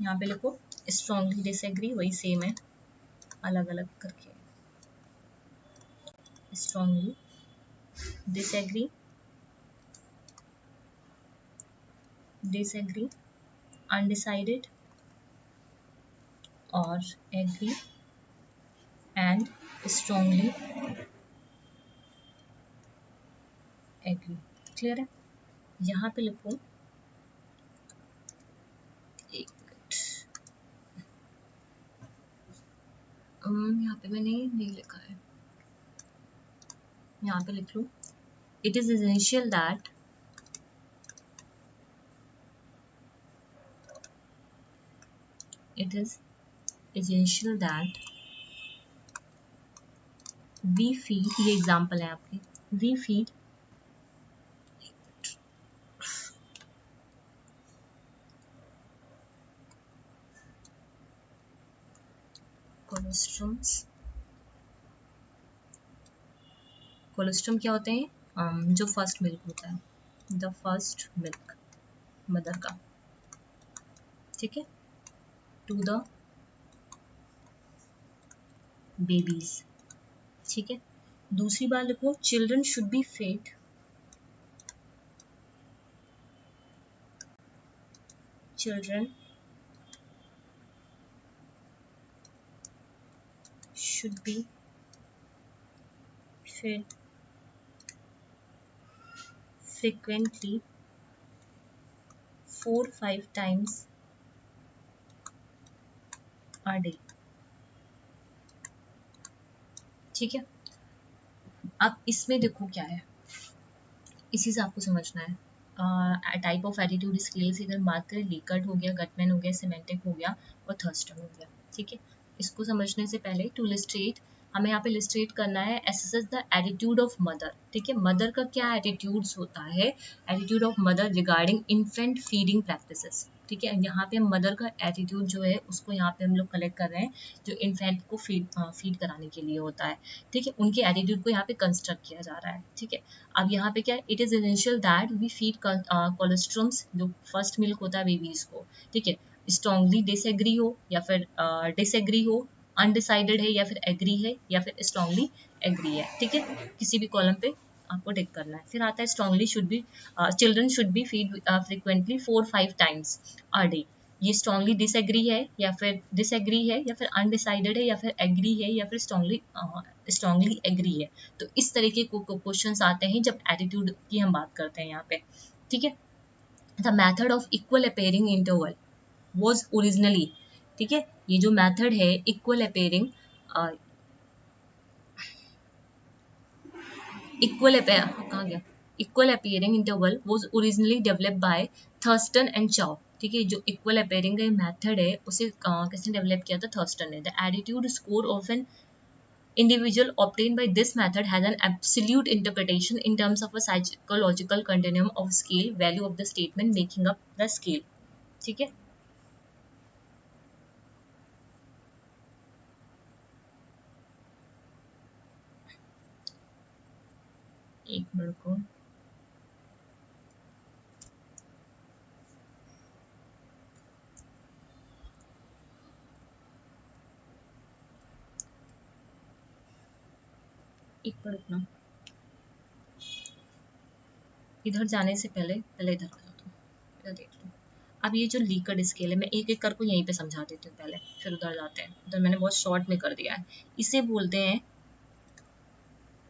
यहाँ पे लिखो स्ट्रॉन्गली डिसएग्री, वही सेम है, अलग अलग करके। स्ट्रॉन्गली डिसएग्री, डिसएग्री, अनडिसाइडेड और agree and strongly agree, clear है। यहाँ पे लिखो एक मिनट, यहाँ पे मैंने नहीं लिखा है, यहाँ पे लिख लो it is essential that it is essential that we feed, ये एग्जाम्पल है आपके, we feed कोलेस्ट्रम्स, कोलेस्ट्रम क्या होते हैं, जो फर्स्ट मिल्क होता है, द फर्स्ट मिल्क मदर का, ठीक है, टू द बेबीज, ठीक है। दूसरी बात लिखो children should be fed, children should be fed frequently 4-5 times a day, ठीक है। अब इसमें देखो क्या है, इसी से आपको समझना है। टाइप ऑफ एटीट्यूड स्केल से अगर बात करें, लीकर्ट हो गया, गटमैन हो गया, सिमेंटिक हो गया और थर्स्टन हो गया, ठीक है। इसको समझने से पहले टू इलस्ट्रेट, हमें यहाँ पे इलस्ट्रेट करना है assess the attitude of mother, ठीक है। मदर का क्या एटीट्यूड्स होता है, attitude of mother regarding infant feeding practices, ठीक है। यहाँ पे मदर का एटीट्यूड जो है उसको यहाँ पे हम लोग कलेक्ट कर रहे हैं, जो इन्फेंट को फीड कराने के लिए होता है, ठीक है। उनके एटीट्यूड को यहाँ पे कंस्ट्रक्ट किया जा रहा है, ठीक है। अब यहाँ पे क्या है, it is essential that we feed colostrums, जो फर्स्ट मिल्क होता है बेबीज को, ठीक है। स्ट्रॉन्गली डिसएग्री हो या फिर डिसएग्री हो, अनडिसाइडेड है या फिर एग्री है या फिर स्ट्रॉन्गली एग्री है, ठीक है। किसी भी कॉलम पे आपको टिक करना है। फिर आता है strongly should be, children should be feed frequently 4-5 times a day, ये स्ट्रॉन्गली डिसएग्री है या फिर डिसएग्री है या फिर अनडिसाइडेड है या फिर एग्री है या फिर स्ट्रॉन्गली एग्री है। तो इस तरीके के क्वेश्चंस आते हैं जब एटीट्यूड की हम बात करते हैं यहाँ पे, ठीक है। The method of equal appearing interval was originally, ठीक है। ये जो मेथड है इक्वल अपेयरिंग, कहाँ गया, equal appearing interval was originally developed by Thurstone and Chave, ठीक है। जो इक्वल अपेयरिंग का मेथड है उसे किसने डेवलप किया था, थर्स्टन ने। The attitude score of an individual obtained by this method has an absolute interpretation in terms of a psychological continuum of scale value of the statement making up the scale, ठीक है। एक मिनट को, एक मिनट ना, इधर जाने से पहले पहले इधर आ जाता हूँ, इधर देख लो। अब ये जो लीकर्ड स्केल है, मैं एक एक करके यहीं पे समझा देती हूँ पहले, फिर उधर जाते हैं। उधर मैंने बहुत शॉर्ट में कर दिया है। इसे बोलते हैं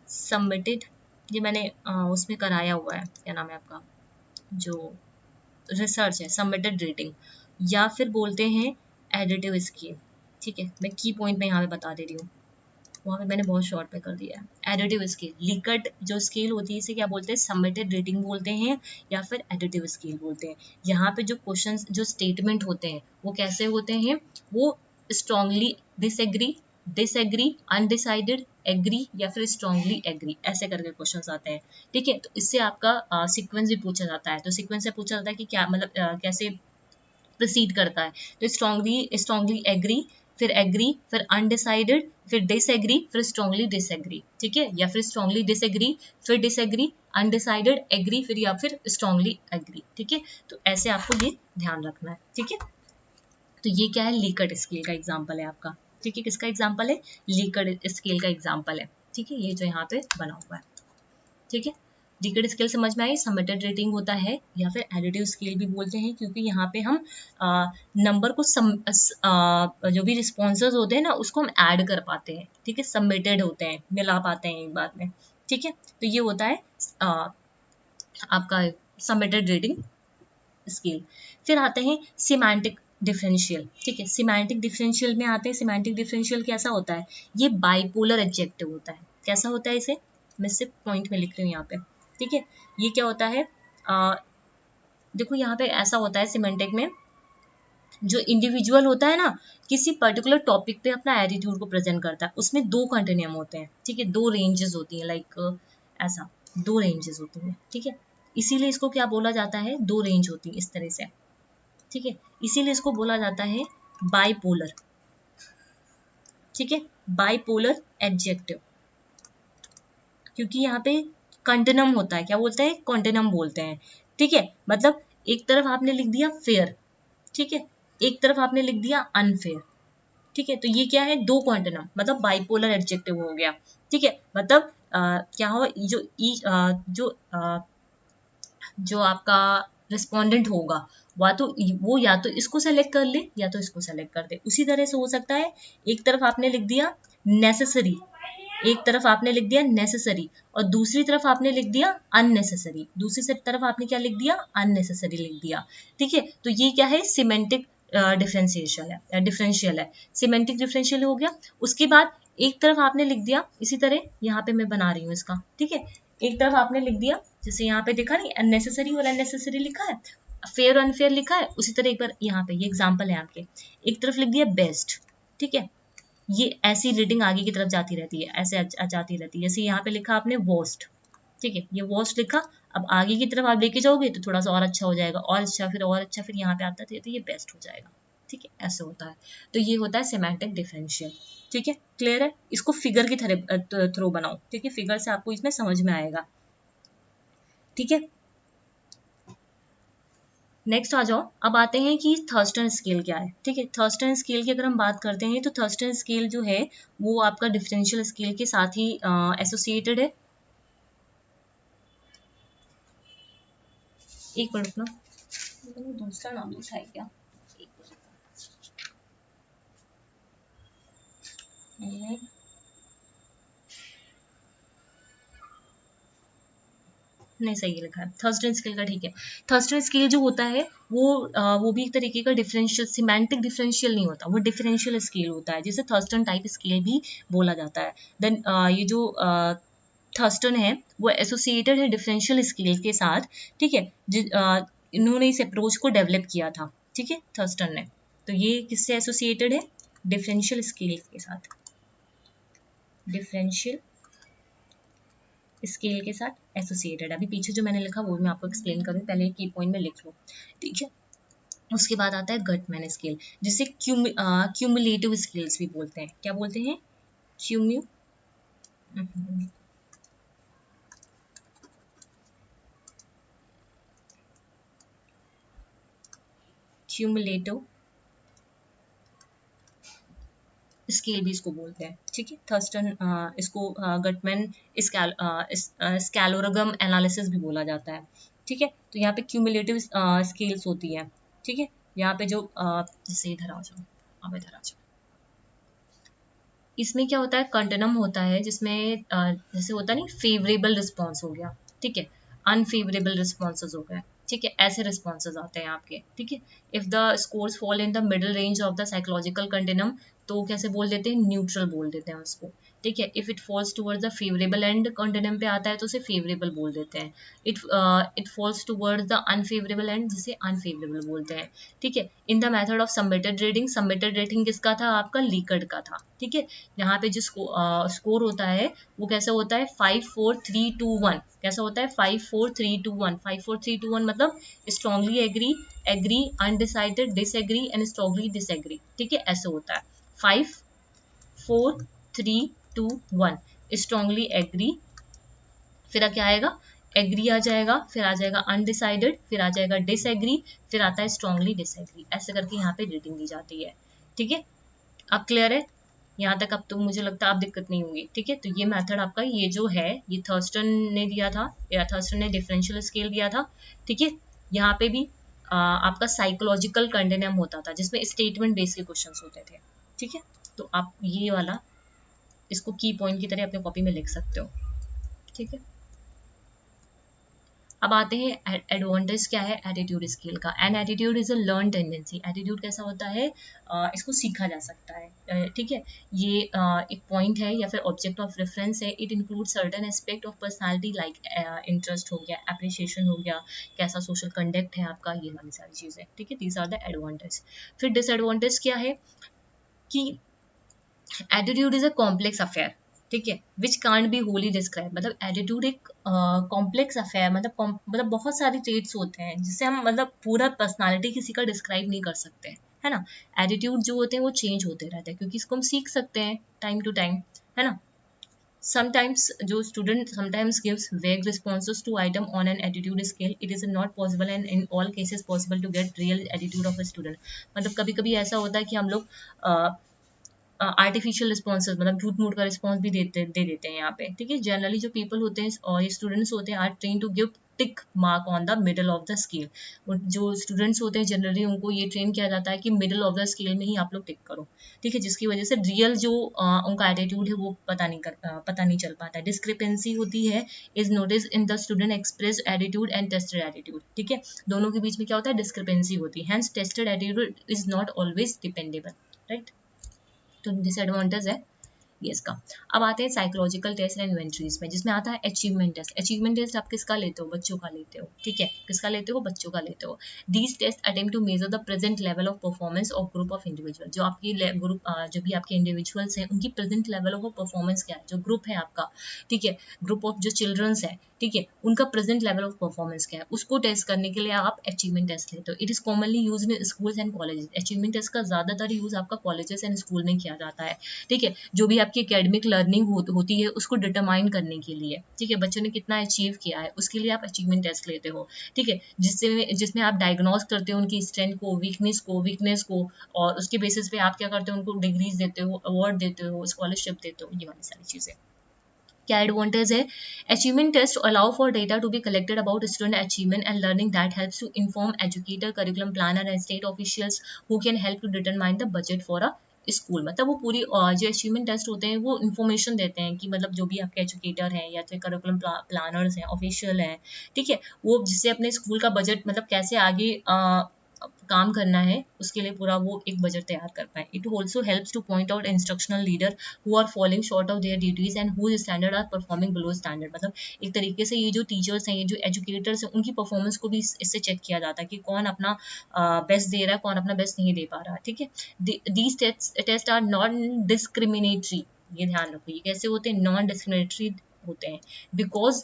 सबमिटेड, ये मैंने उसमें कराया हुआ है, क्या नाम है आपका, जो रिसर्च है, सबमिटेड रेटिंग, या फिर बोलते हैं एडिटिव स्केल। ठीक है, मैं की पॉइंट में यहाँ पे बता दे रही हूँ, वहाँ पे मैंने बहुत शॉर्ट में कर दिया है। एडिटिव स्केल, लीकर्ड जो स्केल होती है इसे क्या बोलते हैं, सबमिटेड रेटिंग बोलते हैं या फिर एडिटिव स्केल बोलते हैं। यहाँ पे जो क्वेश्चंस, जो स्टेटमेंट होते हैं वो कैसे होते हैं, वो strongly disagree, disagree, undecided, agree या फिर स्ट्रांगली एग्री, ऐसे करके क्वेश्चंस आते हैं। ठीक है, तो इससे आपका सीक्वेंस भी पूछा जाता है। तो सीक्वेंस से पूछा जाता है कि क्या मतलब कैसे प्रोसीड करता है। तो स्ट्रांगली, स्ट्रांगली एग्री, फिर एग्री, फिर अनडिसाइडेड, फिर डिसएग्री, फिर स्ट्रांगली डिसएग्री। ठीक है, या फिर स्ट्रांगली डिसएग्री, फिर डिसएग्री, अनडिसाइडेड, एग्री, फिर या फिर स्ट्रांगली एग्री। ठीक है, तो ऐसे आपको ये ध्यान रखना है। ठीक है, तो ये क्या है, लीकर्ड स्केल का एग्जाम्पल है आपका। ठीक है, किसका एग्जाम्पल है, लीकर्ड स्केल का एग्जाम्पल है। ठीक है, ये जो यहाँ पे बना हुआ है। ठीक है, लीकर्ड स्केल समझ में आई, सबमिटेड रेटिंग होता है या फिर एडिटिव स्केल भी बोलते हैं, क्योंकि यहाँ पे हम नंबर को जो भी रिस्पॉन्सेज होते हैं ना उसको हम ऐड कर पाते हैं। ठीक है, सबमिटेड होते हैं, मिला पाते हैं एक बार में। ठीक है, तो ये होता है आपका सबमिटेड रेटिंग स्केल। फिर आते हैं सिमेंटिक डिफरेंशियल। ठीक है, सिमेंटिक डिफरेंशियल में आते हैं। सिमेंटिक डिफरेंशियल कैसा होता है, ये बाइपोलर एडजेक्टिव होता है। कैसा होता है, इसे मैं सिर्फ पॉइंट में लिख रही हूँ यहाँ पे। ठीक है, ये क्या होता है, देखो यहाँ पे ऐसा होता है सिमेंटिक में, जो इंडिविजुअल होता है ना, किसी पर्टिकुलर टॉपिक पे अपना एटीट्यूड को प्रेजेंट करता है, उसमें दो कंटिन्यूम होते हैं। ठीक है, दो रेंजेस होती हैं, लाइक ऐसा दो रेंजेस होती हैं। ठीक है, इसीलिए इसको क्या बोला जाता है, दो रेंज होती है इस तरह से। ठीक है, इसीलिए इसको बोला जाता है बाइपोलर। ठीक है, बाइपोलर एडजेक्टिव, क्योंकि यहाँ पे कंटिन्यूम होता है, क्या बोलते हैं, कंटिन्यूम बोलते हैं। ठीक है, मतलब एक तरफ आपने लिख दिया फेयर, ठीक है, एक तरफ आपने लिख दिया अनफेयर। ठीक है, तो ये क्या है, दो कंटिन्यूम, मतलब बाइपोलर एडजेक्टिव हो गया। ठीक है, मतलब क्या हो, जो आपका रिस्पोंडेंट होगा, वो या तो इसको सेलेक्ट कर ले या तो इसको सेलेक्ट कर दे। उसी तरह से हो सकता है, एक तरफ आपने लिख दिया नेसेसरी, एक तरफ आपने लिख दिया नेसेसरी और दूसरी तरफ आपने लिख दिया अननेसेसरी, दूसरी तरफ आपने क्या लिख दिया, अननेसेसरी लिख दिया। ठीक है, तो ये क्या है, सिमेंटिक डिफरेंशियल है। सिमेंटिक डिफरेंशियल हो गया। उसके बाद एक तरफ आपने लिख दिया, इसी तरह यहाँ पे मैं बना रही हूँ इसका। ठीक है, एक तरफ आपने लिख दिया, जैसे यहाँ पे देखा नहीं, अननेसेसरी और अननेसेसरी लिखा है, फेयर अनफेयर लिखा है, उसी तरह एक बार यहाँ पे ये एग्जाम्पल है आपके, एक तरफ लिख दिया बेस्ट। ठीक है, ये ऐसी रीडिंग आगे की तरफ जाती रहती है, ऐसे जाती रहती है। जैसे यहाँ पे लिखा आपने वर्स्ट, ठीक है, ये वर्स्ट लिखा, अब आगे की तरफ आप लेके जाओगे तो थोड़ा सा और अच्छा हो जाएगा, और अच्छा, फिर और अच्छा, फिर यहाँ पे आता है तो ये बेस्ट हो जाएगा। ठीक है, ऐसे होता है। तो ये होता है सेमेंटिक डिफरेंशियल। ठीक है, क्लियर है, इसको फिगर की थ्रू बनाओ। ठीक है, फिगर से आपको इसमें समझ में आएगा। ठीक है, नेक्स्ट आ जाओ। अब आते हैं कि थर्स्टन स्केल क्या है। ठीक है, थर्स्टन स्केल की अगर हम बात करते हैं तो थर्स्टन स्केल जो है वो आपका डिफरेंशियल स्केल के साथ ही एसोसिएटेड है। एक मिनट ना, दूसरा नाम लिखा है क्या, एक नहीं, सही लिखा है थर्स्टन स्केल का। ठीक है, थर्स्टन स्केल जो होता है वो भी एक तरीके का डिफरेंशियल, सिमेंटिक डिफरेंशियल नहीं होता, वो डिफरेंशियल स्केल होता है, जिसे थर्स्टन टाइप स्केल भी बोला जाता है। देन ये जो थर्स्टन है वो एसोसिएटेड है डिफरेंशियल स्केल के साथ। ठीक है, इन्होंने इस अप्रोच को डेवलप किया था। ठीक है, थर्स्टन ने, तो ये किससे एसोसिएटेड है, डिफरेंशियल स्केल के साथ, डिफरेंशियल स्केल के साथ एसोसिएटेड। अभी पीछे जो मैंने लिखा वो मैं आपको एक्सप्लेन करूँ, पहले की पॉइंट में लिख लो। ठीक है, उसके बाद आता है गटमैन स्केल, जिसे क्यूमुलेटिव स्केल्स भी बोलते हैं। क्या बोलते हैं, क्यूम्यू क्यूमुलेटिव स्केल भी इसको बोलते हैं, ठीक है। थर्स्टन इसको गटमैन स्कैलोग्राम एनालिसिस भी बोला जाता है, ठीक है। तो यहाँ पे क्यूमुलेटिव स्केल्स होती है, ठीक है। यहाँ पे जो जैसे इधर आ जाओ, अब इधर आ जाओ, इसमें क्या होता है, कंटिन्यूम होता है जिसमें जैसे होता है नहीं, फेवरेबल रिस्पॉन्स हो गया, ठीक है, अनफेवरेबल रिस्पॉन्सेज हो गए, ठीक है, ऐसे रिस्पॉन्सेज आते हैं आपके, ठीक है। If the scores fall in the middle range of the psychological continuum, तो कैसे बोल देते हैं, न्यूट्रल बोल देते हैं उसको, ठीक है। If it falls towards the favourable and continuum पे आता है तो उसे फेवरेबल बोल देते हैं। It it falls towards the unfavourable and जिसे अनफेवरेबल बोलते हैं, ठीक है। In the method of submitted rating, submitted rating किसका था, आपका लीकर्ड का था, ठीक है। यहाँ पे जो स्कोर होता है वो कैसा होता है, 5 4 3 2 1, कैसा होता है, 5 4 3 2 1, 5 4 3 2 1 मतलब strongly agree, agree, undecided, disagree and strongly disagree, ठीक है, ऐसे होता है। 5 4 3 2 1 स्ट्रांगली एग्री, फिर क्या आएगा, एग्री आ जाएगा, फिर आ जाएगा अनडिसाइडेड, फिर आ जाएगा डिसएग्री, फिर आता है स्ट्रांगली डिसएग्री, ऐसे करके यहाँ पे रेटिंग दी जाती है, ठीक है। अब क्लियर है यहाँ तक, अब तो मुझे लगता है आप दिक्कत नहीं होगी, ठीक है। तो ये मेथड आपका, ये जो है, ये थर्स्टन ने दिया था, या थर्स्टन ने डिफरेंशियल स्केल दिया था, ठीक है। यहाँ पे भी आपका साइकोलॉजिकल कंटिन्यूम होता था जिसमें स्टेटमेंट बेस्ड के क्वेश्चंस होते थे, ठीक है। तो आप ये वाला इसको की पॉइंट की तरह अपने कॉपी में लिख सकते हो, ठीक है। अब आते हैं एडवांटेज क्या है एटीट्यूड स्किल का। An attitude is a learn tendency, attitude कैसा होता है, इसको सीखा जा सकता है, ठीक है। ये एक पॉइंट है या फिर ऑब्जेक्ट ऑफ रेफरेंस है। It include certain aspect of personality like interest हो गया, एप्रिसिएशन हो गया, कैसा सोशल कंडक्ट है आपका, ये वाली सारी चीज़ें, ठीक है। These are the advantage. फिर डिसएडवांटेज क्या है कि attitude is a complex affair, ठीक है, which can't be wholly describe, मतलब एटीट्यूड एक कॉम्प्लेक्स अफेयर, मतलब बहुत सारे ट्रेट्स होते हैं जिससे हम मतलब पूरा पर्सनालिटी किसी का डिस्क्राइब नहीं कर सकते, है ना। एटीट्यूड जो होते हैं वो चेंज होते रहते हैं क्योंकि इसको हम सीख सकते हैं टाइम टू टाइम, है ना। Sometimes जो student sometimes gives vague responses to item on an attitude scale. It is not possible and in all cases possible to get real attitude of a student. मतलब कभी कभी ऐसा होता है कि हम लोग आर्टिफिशियल रिस्पॉन्सेज, मतलब झूठ मूठ का रिस्पॉन्स भी दे देते हैं यहाँ पे, ठीक है। जनरली जो पीपल होते हैं और ये स्टूडेंट्स होते हैं are train to give tick mark on the middle of the scale. जो स्टूडेंट्स होते हैं जनरली उनको ये ट्रेन किया जाता है कि मिडल ऑफ द स्केल में ही आप लोग टिक करो, ठीक है, जिसकी वजह से रियल जो उनका एटीट्यूड है वो पता नहीं चल पाता है। डिस्क्रिपेंसी होती है is notice in the student express attitude and tested attitude, ठीक है। दोनों के बीच में क्या होता है, डिस्क्रिपेंसी होती है, hence tested attitude is not always dependable, right. तो डिसएडवांटेज है ये इसका। अब आते हैं साइकोलॉजिकल टेस्ट एंड इन्वेंटरीज में, जिसमें आता है अचीवमेंट टेस्ट। अचीवमेंट टेस्ट आप किसका लेते हो, बच्चों का लेते हो, ठीक है, किसका लेते हो, बच्चों का लेते हो। These test attempt to measure the present level of performance of group of individual, जो आपकी ग्रुप जो भी आपके इंडिविजुअल्स हैं उनकी प्रेजेंट लेवल ऑफ परफॉर्मेंस क्या है, जो ग्रुप है आपका, ठीक है, ग्रुप ऑफ जो चिल्ड्रंस है, ठीक है, उनका प्रेजेंट लेवल ऑफ परफॉर्मेंस क्या है, उसको टेस्ट करने के लिए आप अचीवमेंट टेस्ट लेते हो। It is commonly use in schools and colleges. Achievement test का ज्यादातर यूज आपका कॉलेजेस एंड स्कूल में किया जाता है, ठीक है। जो भी आपकी एकेडमिक लर्निंग होती है उसको डिटरमाइन करने के लिए, ठीक है, बच्चों ने कितना अचीव किया है उसके लिए आप अचीवमेंट टेस्ट लेते हो, ठीक है, जिसमें आप डायग्नोज करते हो उनकी स्ट्रेंथ को, वीकनेस को, और उसके बेसिस पे आप क्या करते हो, उनको डिग्रीज देते हो, अवार्ड देते हो, स्कॉलरशिप देते हो, ये वाली सारी चीजें। क्या एडवांटेज है, achievement test allow for data to be collected about student achievement and learning that helps to inform educator, curriculum planner and state officials who can help to determine the budget for a school. मतलब वो पूरी जो अचीवमेंट टेस्ट होते हैं वो इन्फॉर्मेशन देते हैं कि मतलब जो भी आपके एजुकेटर हैं या फिर करिकुलम प्लानर्स हैं, ऑफिशियल हैं, ठीक है, वो जिससे अपने स्कूल का बजट मतलब कैसे आगे काम करना है उसके लिए पूरा वो एक बजट तैयार कर पाए। It also helps to point out instructional leader who are falling short of their duties and whose standard are performing below standard. मतलब एक तरीके से ये जो टीचर्स हैं, ये जो एजुकेटर्स हैं, उनकी परफॉर्मेंस को भी इससे चेक किया जाता है कि कौन अपना बेस्ट दे रहा है, कौन अपना बेस्ट नहीं दे पा रहा है, ठीक है। These test are non discriminatory, ये ध्यान रखो, ये कैसे होते हैं, नॉन डिस्क्रिमिनेटरी होते हैं, because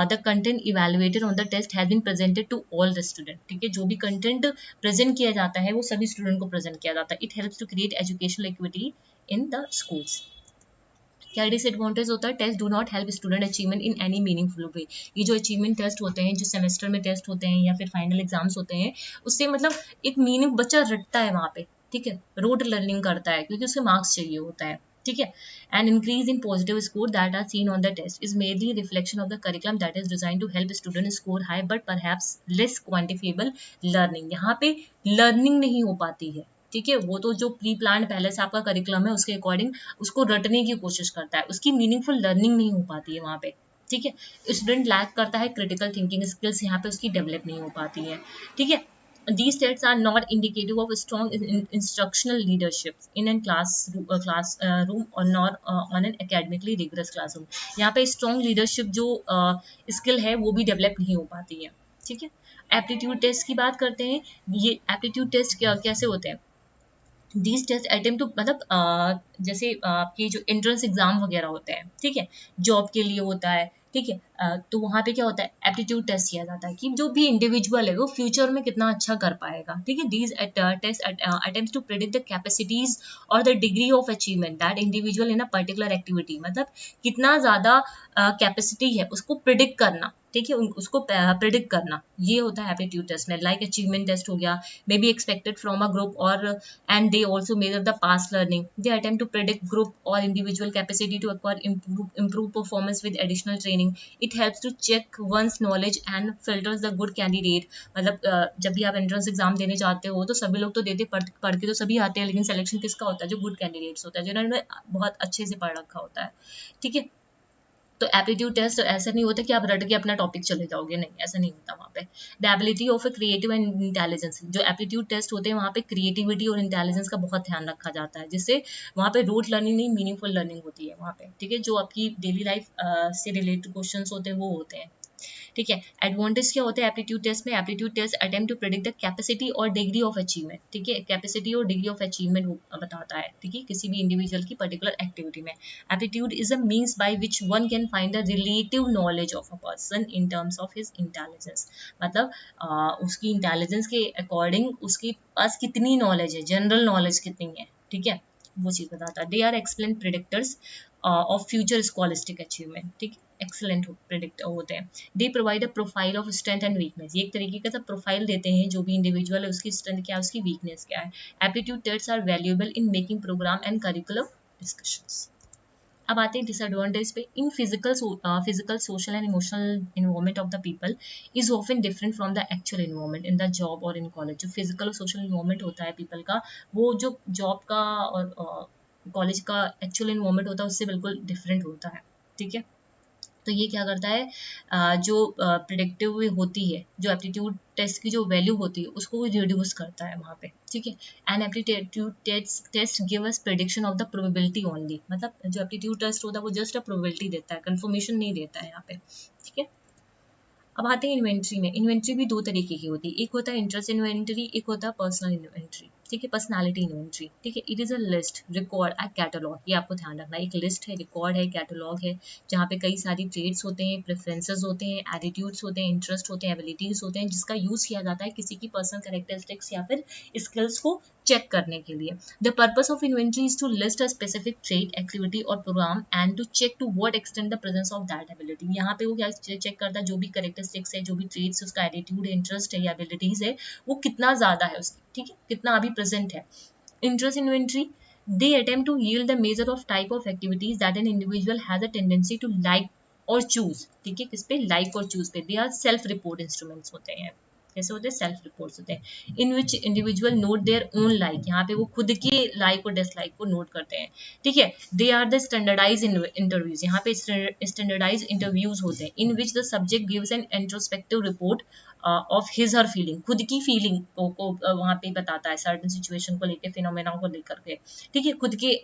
the content evaluated on the test has been presented to all the student, ठीक है, जो भी कंटेंट प्रेजेंट किया जाता है वो सभी स्टूडेंट को प्रेजेंट किया जाता है। It helps to create educational equity in the schools. क्या डिसएडवांटेज होता है? Test do not help student achievement in any meaningful way. ये जो अचीवमेंट टेस्ट होते हैं, जो सेमेस्टर में टेस्ट होते हैं या फिर फाइनल एग्जाम्स होते हैं, उससे मतलब एक मीनिंग बच्चा रटता है वहाँ पे, ठीक है, रोड लर्निंग करता है क्योंकि उसे मार्क्स चाहिए होता है, ठीक है। And increase in positive score that are seen on the test is mainly reflection of the curriculum that is design to help student score high but perhaps less quantifiable learning. यहाँ पे लर्निंग नहीं हो पाती है, ठीक है, वो तो जो प्री प्लान पहले से आपका करिकुलम है उसके अकॉर्डिंग उसको रटने की कोशिश करता है, उसकी मीनिंगफुल लर्निंग नहीं हो पाती है वहाँ पे, ठीक है। स्टूडेंट लैक करता है क्रिटिकल थिंकिंग स्किल्स, यहाँ पे उसकी डेवलप नहीं हो पाती है, ठीक है। These states are not indicative of a strong instructional leadership in a classroom or nor on an academically rigorous classroom। यहाँ पे strong leadership जो skill है वो भी डेवलप नहीं हो पाती है, ठीक है। एप्टीट्यूड टेस्ट की बात करते हैं। ये एप्टीट्यूड टेस्ट कैसे होते हैं? दीज टेस्ट अटेम्प्ट टू मतलब जैसे आपके जो एंट्रेंस एग्जाम वगैरह होते हैं, ठीक है, जॉब के लिए होता है, ठीक है, तो वहाँ पे क्या होता है, एप्टीट्यूड टेस्ट किया जाता है कि जो भी इंडिविजुअल है वो फ्यूचर में कितना अच्छा कर पाएगा, ठीक है। These test attempt to predict the capacities or the degree of achievement that individual in a particular activity, मतलब कितना ज़्यादा कैपेसिटी है उसको प्रिडिक्ट करना, ठीक है, उसको प्रिडिक्ट करना, ये होता है एप्टीट्यूड टेस्ट में। लाइक अचीवमेंट टेस्ट हो गया, may be expected from a group और and they also measure the past learning. They attempt to predict group or individual capacity to acquire improve performance with additional training. It helps to check one's knowledge and filters the good candidate. मतलब जब भी आप एंट्रेंस एग्जाम देने जाते हो तो सभी लोग तो देते पढ़ के तो सभी आते हैं, लेकिन सिलेक्शन किसका होता है? जो गुड कैंडिडेट्स होता है, जिन्होंने बहुत अच्छे से पढ़ रखा होता है, ठीक है। तो एप्टीट्यूड टेस्ट ऐसा नहीं होता कि आप रट के अपना टॉपिक चले जाओगे, नहीं, ऐसा नहीं होता वहाँ पे। The ability of a creative and intelligence, जो एप्टीट्यूड टेस्ट होते हैं वहाँ पे क्रिएटिविटी और इंटेलिजेंस का बहुत ध्यान रखा जाता है, जिससे वहाँ पे रूट लर्निंग नहीं, मीनिंगफुल लर्निंग होती है वहाँ पे, ठीक है। जो आपकी डेली लाइफ से रिलेटेड क्वेश्चन होते हैं वो होते हैं, ठीक है। एडवांटेज क्या होता है एप्टीट्यूड टेस्ट में? Aptitude test attempt to predict the capacity or degree of achievement, ठीक है, capacity or degree of achievement बताता है, ठीक है, किसी भी इंडिविजुअल की पर्टिकुलर एक्टिविटी में। Aptitude is a means by which one can find the relative knowledge of a person in terms of his intelligence, मतलब उसकी इंटेलिजेंस के अकॉर्डिंग उसके पास कितनी नॉलेज है, जनरल नॉलेज कितनी है, ठीक है, वो चीज बताता है। They are explain predictors of future scholastic achievement, ठीक है, एक्सलेंट प्रिडिक्ट होते हैं। They provide a profile of strength and weakness, ये एक तरीके का प्रोफाइल देते हैं जो भी इंडिविजुअल है उसकी स्ट्रेंथ क्या है, उसकी वीकनेस क्या है। Aptitude tests are valuable in making programme and curriculum discussions. अब आते हैं डिसएडवांटेज पे। In physical social and emotional environment of the people is often different from the actual environment in the job or in college. जो फिजिकल और सोशल इन्वायरमेंट होता है पीपल का, वो जो जॉब का और कॉलेज का एक्चुअल इन्वायरमेंट होता है उससे बिल्कुल डिफरेंट होता है, ठीक है। तो ये क्या करता है, जो प्रिडिक्टिव होती है, जो एप्टीट्यूड टेस्ट की जो वैल्यू होती है उसको वो रिड्यूस करता है वहाँ पे, ठीक है। And aptitude test give us prediction of the probability only, मतलब जो एप्टीट्यूड टेस्ट होता है वो जस्ट अ प्रोबेबिलिटी देता है, कंफर्मेशन नहीं देता है यहाँ पे, ठीक है। अब आते हैं इन्वेंट्री में। इन्वेंट्री भी दो तरीके की होती है, एक होता है इंटरेस्ट इन्वेंट्री, एक होता है पर्सनल इन्वेंट्री, ठीक है, पर्सनालिटी इन्वेंट्री, ठीक है। It is a list, record, a catalogue, ये आपको ध्यान रखना है, एक लिस्ट है, रिकॉर्ड है, कैटलॉग है, जहाँ पे कई सारी ट्रेड्स होते हैं, प्रेफरेंसेस होते हैं, एटीट्यूड्स होते हैं, इंटरेस्ट होते हैं, एबिलिटीज होते हैं, जिसका यूज किया जाता है किसी की पर्सनल कैरेक्टरिस्टिक्स या फिर स्किल्स को चेक करने के लिए। The purpose of inventory is to list a specific trade, activity or program and to check to what extent the presence of that ability. यहाँ पे वो क्या चेक करता है, जो भी कैरेक्टरिस्टिक्स है, जो भी ट्रेड्स, उसका एटीट्यूड है, इंटरेस्ट है या एबिलिटीज है, वो कितना ज्यादा है उसकी, ठीक है, कितना अभी प्रेजेंट है। Interest inventory, they attempt to yield the measure of type of activities that an individual has a tendency to like or choose, ठीक है, किस पे, लाइक और चूज पे। They are self report instruments होते हैं, कैसे होते हैं, सेल्फ रिपोर्ट्स होते हैं। In which individual note their own like, यहाँ पे वो खुद के लाइक और डिसलाइक को नोट करते हैं, ठीक है। They are the standardize interviews, यहाँ पे स्टैंडर्डाइज इंटरव्यूज होते हैं, in which the subject gives an introspective report of his her feeling, खुद की फीलिंग को वहाँ पे बताता है, सर्टन सिचुएशन को लेकर, फिनोमेना को लेकर के, ठीक है, खुद के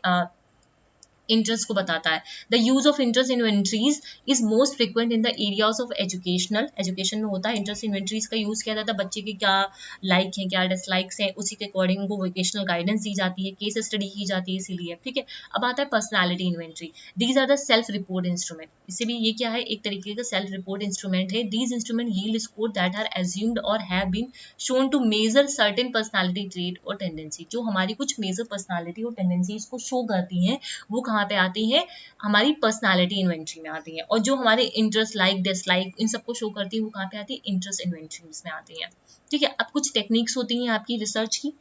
इंटरेस्ट को बताता है। The use of interest inventories is most frequent in the areas of education में होता है। इंटरेस्ट इन्वेंट्रीज का यूज किया जाता है, बच्चे के क्या लाइक है, क्या डिसलाइक्स है, उसी के अकॉर्डिंग उनको वोकेशनल गाइडेंस दी जाती है, केस स्टडी की जाती है, इसीलिए, ठीक है। अब आता है personality inventory. These are the self report instrument, इससे भी ये क्या है, एक तरीके का सेल्फ रिपोर्ट इंस्ट्रूमेंट है। These instrument yield score that are assumed or have been shown to measure certain personality trait or tendency. जो हमारी कुछ मेजर पर्सनैलिटी और टेंडेंसीज को शो करती हैं वो कहाँ कहाँ पे आती है, हमारी पर्सनालिटी इन्वेंट्री में आती है, और जो हमारे इंटरेस्ट, लाइक, डिसलाइक, इन सबको शो करती है वो कहाँ पे आती है, इंटरेस्ट इन्वेंट्री में आती है। ठीक है, अब कुछ टेक्निक्स होती हैं आपकी रिसर्च की,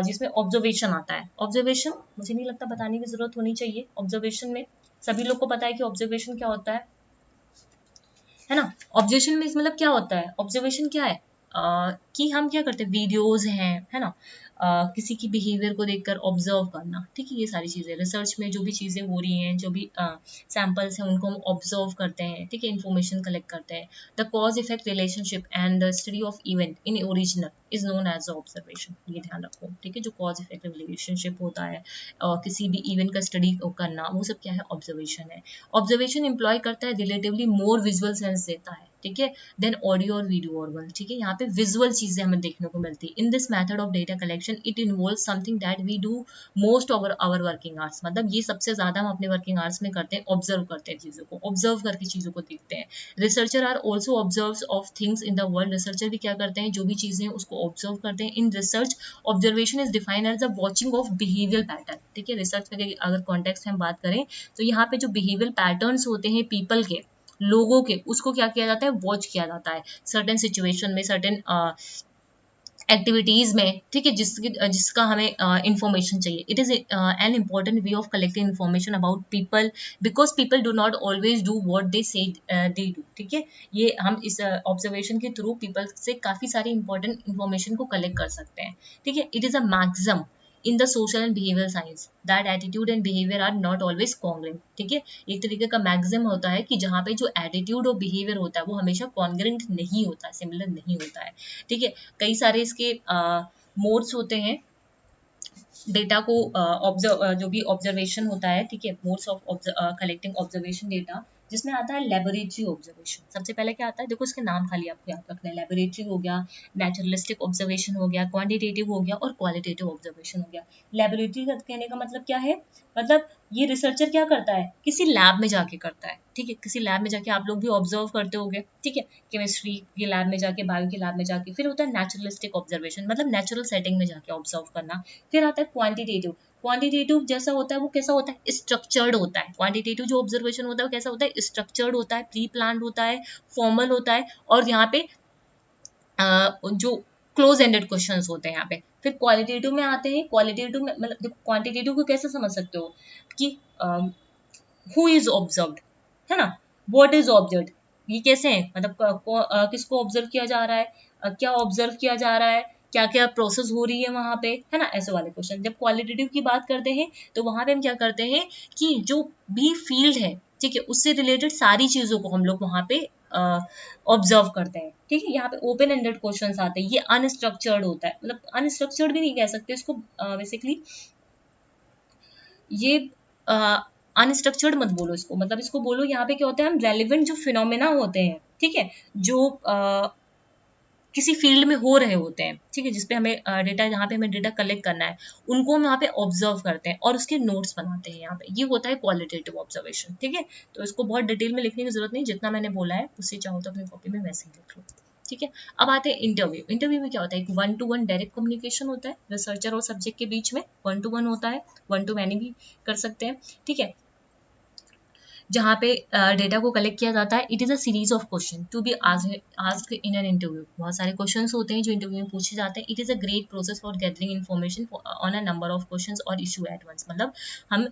जिसमें ऑब्जर्वेशन आता है। ऑब्जर्वेशन मुझे नहीं लगता बताने की जरूरत होनी चाहिए। ऑब्जर्वेशन में सभी लोग को पता है कि ऑब्जर्वेशन क्या होता है ना। ऑब्जर्वेशन में मतलब क्या होता है, ऑब्जर्वेशन क्या है, कि हम क्या करते हैं, वीडियोस हैं, है ना, किसी की बिहेवियर को देखकर ऑब्जर्व करना। ठीक है, ये सारी चीजें रिसर्च में जो भी चीजें हो रही हैं, जो भी सैंपल्स हैं, उनको हम ऑब्जर्व करते हैं। ठीक है, इन्फॉर्मेशन कलेक्ट करते हैं। The cause effect relationship and the study of event in original is known as observation. ये ध्यान रखो। ठीक है, जो कॉज इफेक्ट रिलेशनशिप होता है, किसी भी इवेंट का स्टडी करना, वो सब क्या है, ऑब्जर्वेशन है। ऑब्जर्वेशन एम्प्लॉय करता है रिलेटिवली मोर विजुअल सेंस देता है, ठीक है, देन ऑडियो और वीडियो और वन। ठीक है, यहाँ पे विजुअल चीजें हमें देखने को मिलती है। In this method of data collection it involve something that we do most over our working hours. मतलब ये सबसे ज्यादा हम अपने वर्किंग आवर्स में करते हैं, ऑब्जर्व करते हैं चीजों को, ऑब्जर्व करके चीजों को देखते हैं। Researcher are also observe of things in the world. Researcher भी क्या करते हैं, जो भी चीजें हैं उसको ऑब्जर्व करते हैं। In research observation is defined as the watching of behaviour pattern. ठीक है, रिसर्च में अगर कॉन्टेक्स्ट हम बात करें तो यहाँ पे जो बिहेवियर पैटर्न्स होते हैं पीपल के, लोगों के, उसको क्या किया जाता है, वॉच किया जाता है सर्टेन सिचुएशन में, सर्टेन एक्टिविटीज में। ठीक है, जिसका हमें इंफॉर्मेशन चाहिए। It is an important way of collecting information about people because people do not always do what they से दे डू। ठीक है, ये हम इस ऑब्जर्वेशन के थ्रू पीपल से काफी सारी इंपॉर्टेंट इन्फॉर्मेशन को कलेक्ट कर सकते हैं। ठीक है, it is a maximum in the social and behaviour science that attitude and behaviour are not always congruent. ठीक है, एक तरीके का मैक्सिम होता है कि जहाँ पे जो एटीट्यूड और बिहेवियर होता है वो हमेशा कॉन्ग्रेंट नहीं होता है, सिमिलर नहीं होता है। ठीक है, कई सारे इसके मोड्स होते हैं डेटा को ऑब्जर्व, जो भी ऑब्जर्वेशन होता है। ठीक है, modes of collecting observation data, जिसमें आता है लेबोरेटरी ऑब्जर्वेशन। सबसे पहले क्या आता है, देखो इसके नाम खाली आपको याद रखना है। लेबोरेटरी हो गया, नेचुरलिस्टिक ऑब्जर्वेशन हो गया, क्वांटिटेटिव हो गया और क्वालिटेटिव ऑब्जर्वेशन हो गया। लेबोरेटरी का कहने का मतलब क्या है, मतलब ये रिसर्चर क्या करता है, किसी लैब में जाके करता है। ठीक है, किसी लैब में जाके, आप लोग भी ऑब्जर्व करते होंगे। ठीक है, केमिस्ट्री के लैब में जाके, बायो के लैब में जाके। फिर होता है नेचुरलिस्टिक ऑब्जर्वेशन, मतलब नेचुरल सेटिंग में जाके ऑब्जर्व करना। फिर आता है क्वांटिटेटिव। क्वांटिटेटिव जैसा होता है वो कैसा होता है, स्ट्रक्चर्ड होता है। क्वांटिटेटिव जो ऑब्जर्वेशन होता है वो कैसा होता है, स्ट्रक्चर्ड होता है, प्री प्लान्ड होता है, फॉर्मल होता है, और यहाँ पे जो क्लोज एंडेड क्वेश्चंस होते हैं यहाँ पे। फिर क्वालिटेटिव में आते हैं। क्वालिटेटिव में मतलब क्वांटिटेटिव को कैसे समझ सकते हो कि हु इज ऑब्जर्व्ड, है ना, व्हाट इज ऑब्जर्व्ड, ये कैसे है, मतलब किसको ऑब्जर्व किया जा रहा है, क्या ऑब्जर्व किया जा रहा है, क्या क्या प्रोसेस हो रही है वहां पे, है ना, ऐसे वाले क्वेश्चन। जब क्वालिटेटिव की बात करते हैं तो वहां पे हम क्या करते हैं कि जो भी फील्ड है, ठीक है, उससे रिलेटेड सारी चीजों को हम लोग वहां पे ऑब्जर्व करते हैं। ठीक है, यहाँ पे ओपन एंडेड क्वेश्चंस आते हैं। ये अनस्ट्रक्चर्ड होता है, मतलब अनस्ट्रक्चर्ड भी नहीं कह सकते इसको, बेसिकली ये अनस्ट्रक्चर्ड मत बोलो इसको, मतलब इसको बोलो यहाँ पे क्या होता है, हम रेलिवेंट जो फिनोमेना होते हैं, ठीक है, जो किसी फील्ड में हो रहे होते हैं, ठीक है, जिसपे हमें डेटा, जहाँ पे हमें डेटा कलेक्ट करना है, उनको हम यहाँ पे ऑब्जर्व करते हैं और उसके नोट्स बनाते हैं। यहाँ पे ये होता है क्वालिटेटिव ऑब्जर्वेशन। ठीक है, तो इसको बहुत डिटेल में लिखने की जरूरत नहीं, जितना मैंने बोला है उससे चाहो तो अपनी कॉपी में वैसे ही लिख लो। ठीक है, अब आते हैं इंटरव्यू। इंटरव्यू में क्या होता है, एक 1-to-1 डायरेक्ट कम्युनिकेशन होता है रिसर्चर और सब्जेक्ट के बीच में। 1-to-1 होता है, 1-to-many भी कर सकते हैं। ठीक है, जहाँ पे डेटा को कलेक्ट किया जाता है। It is a series of question to be asked in an interview. बहुत सारे क्वेश्चंस होते हैं जो इंटरव्यू में पूछे जाते हैं। It is a great process for gathering information on a number of questions और इशू एट वंस। मतलब हम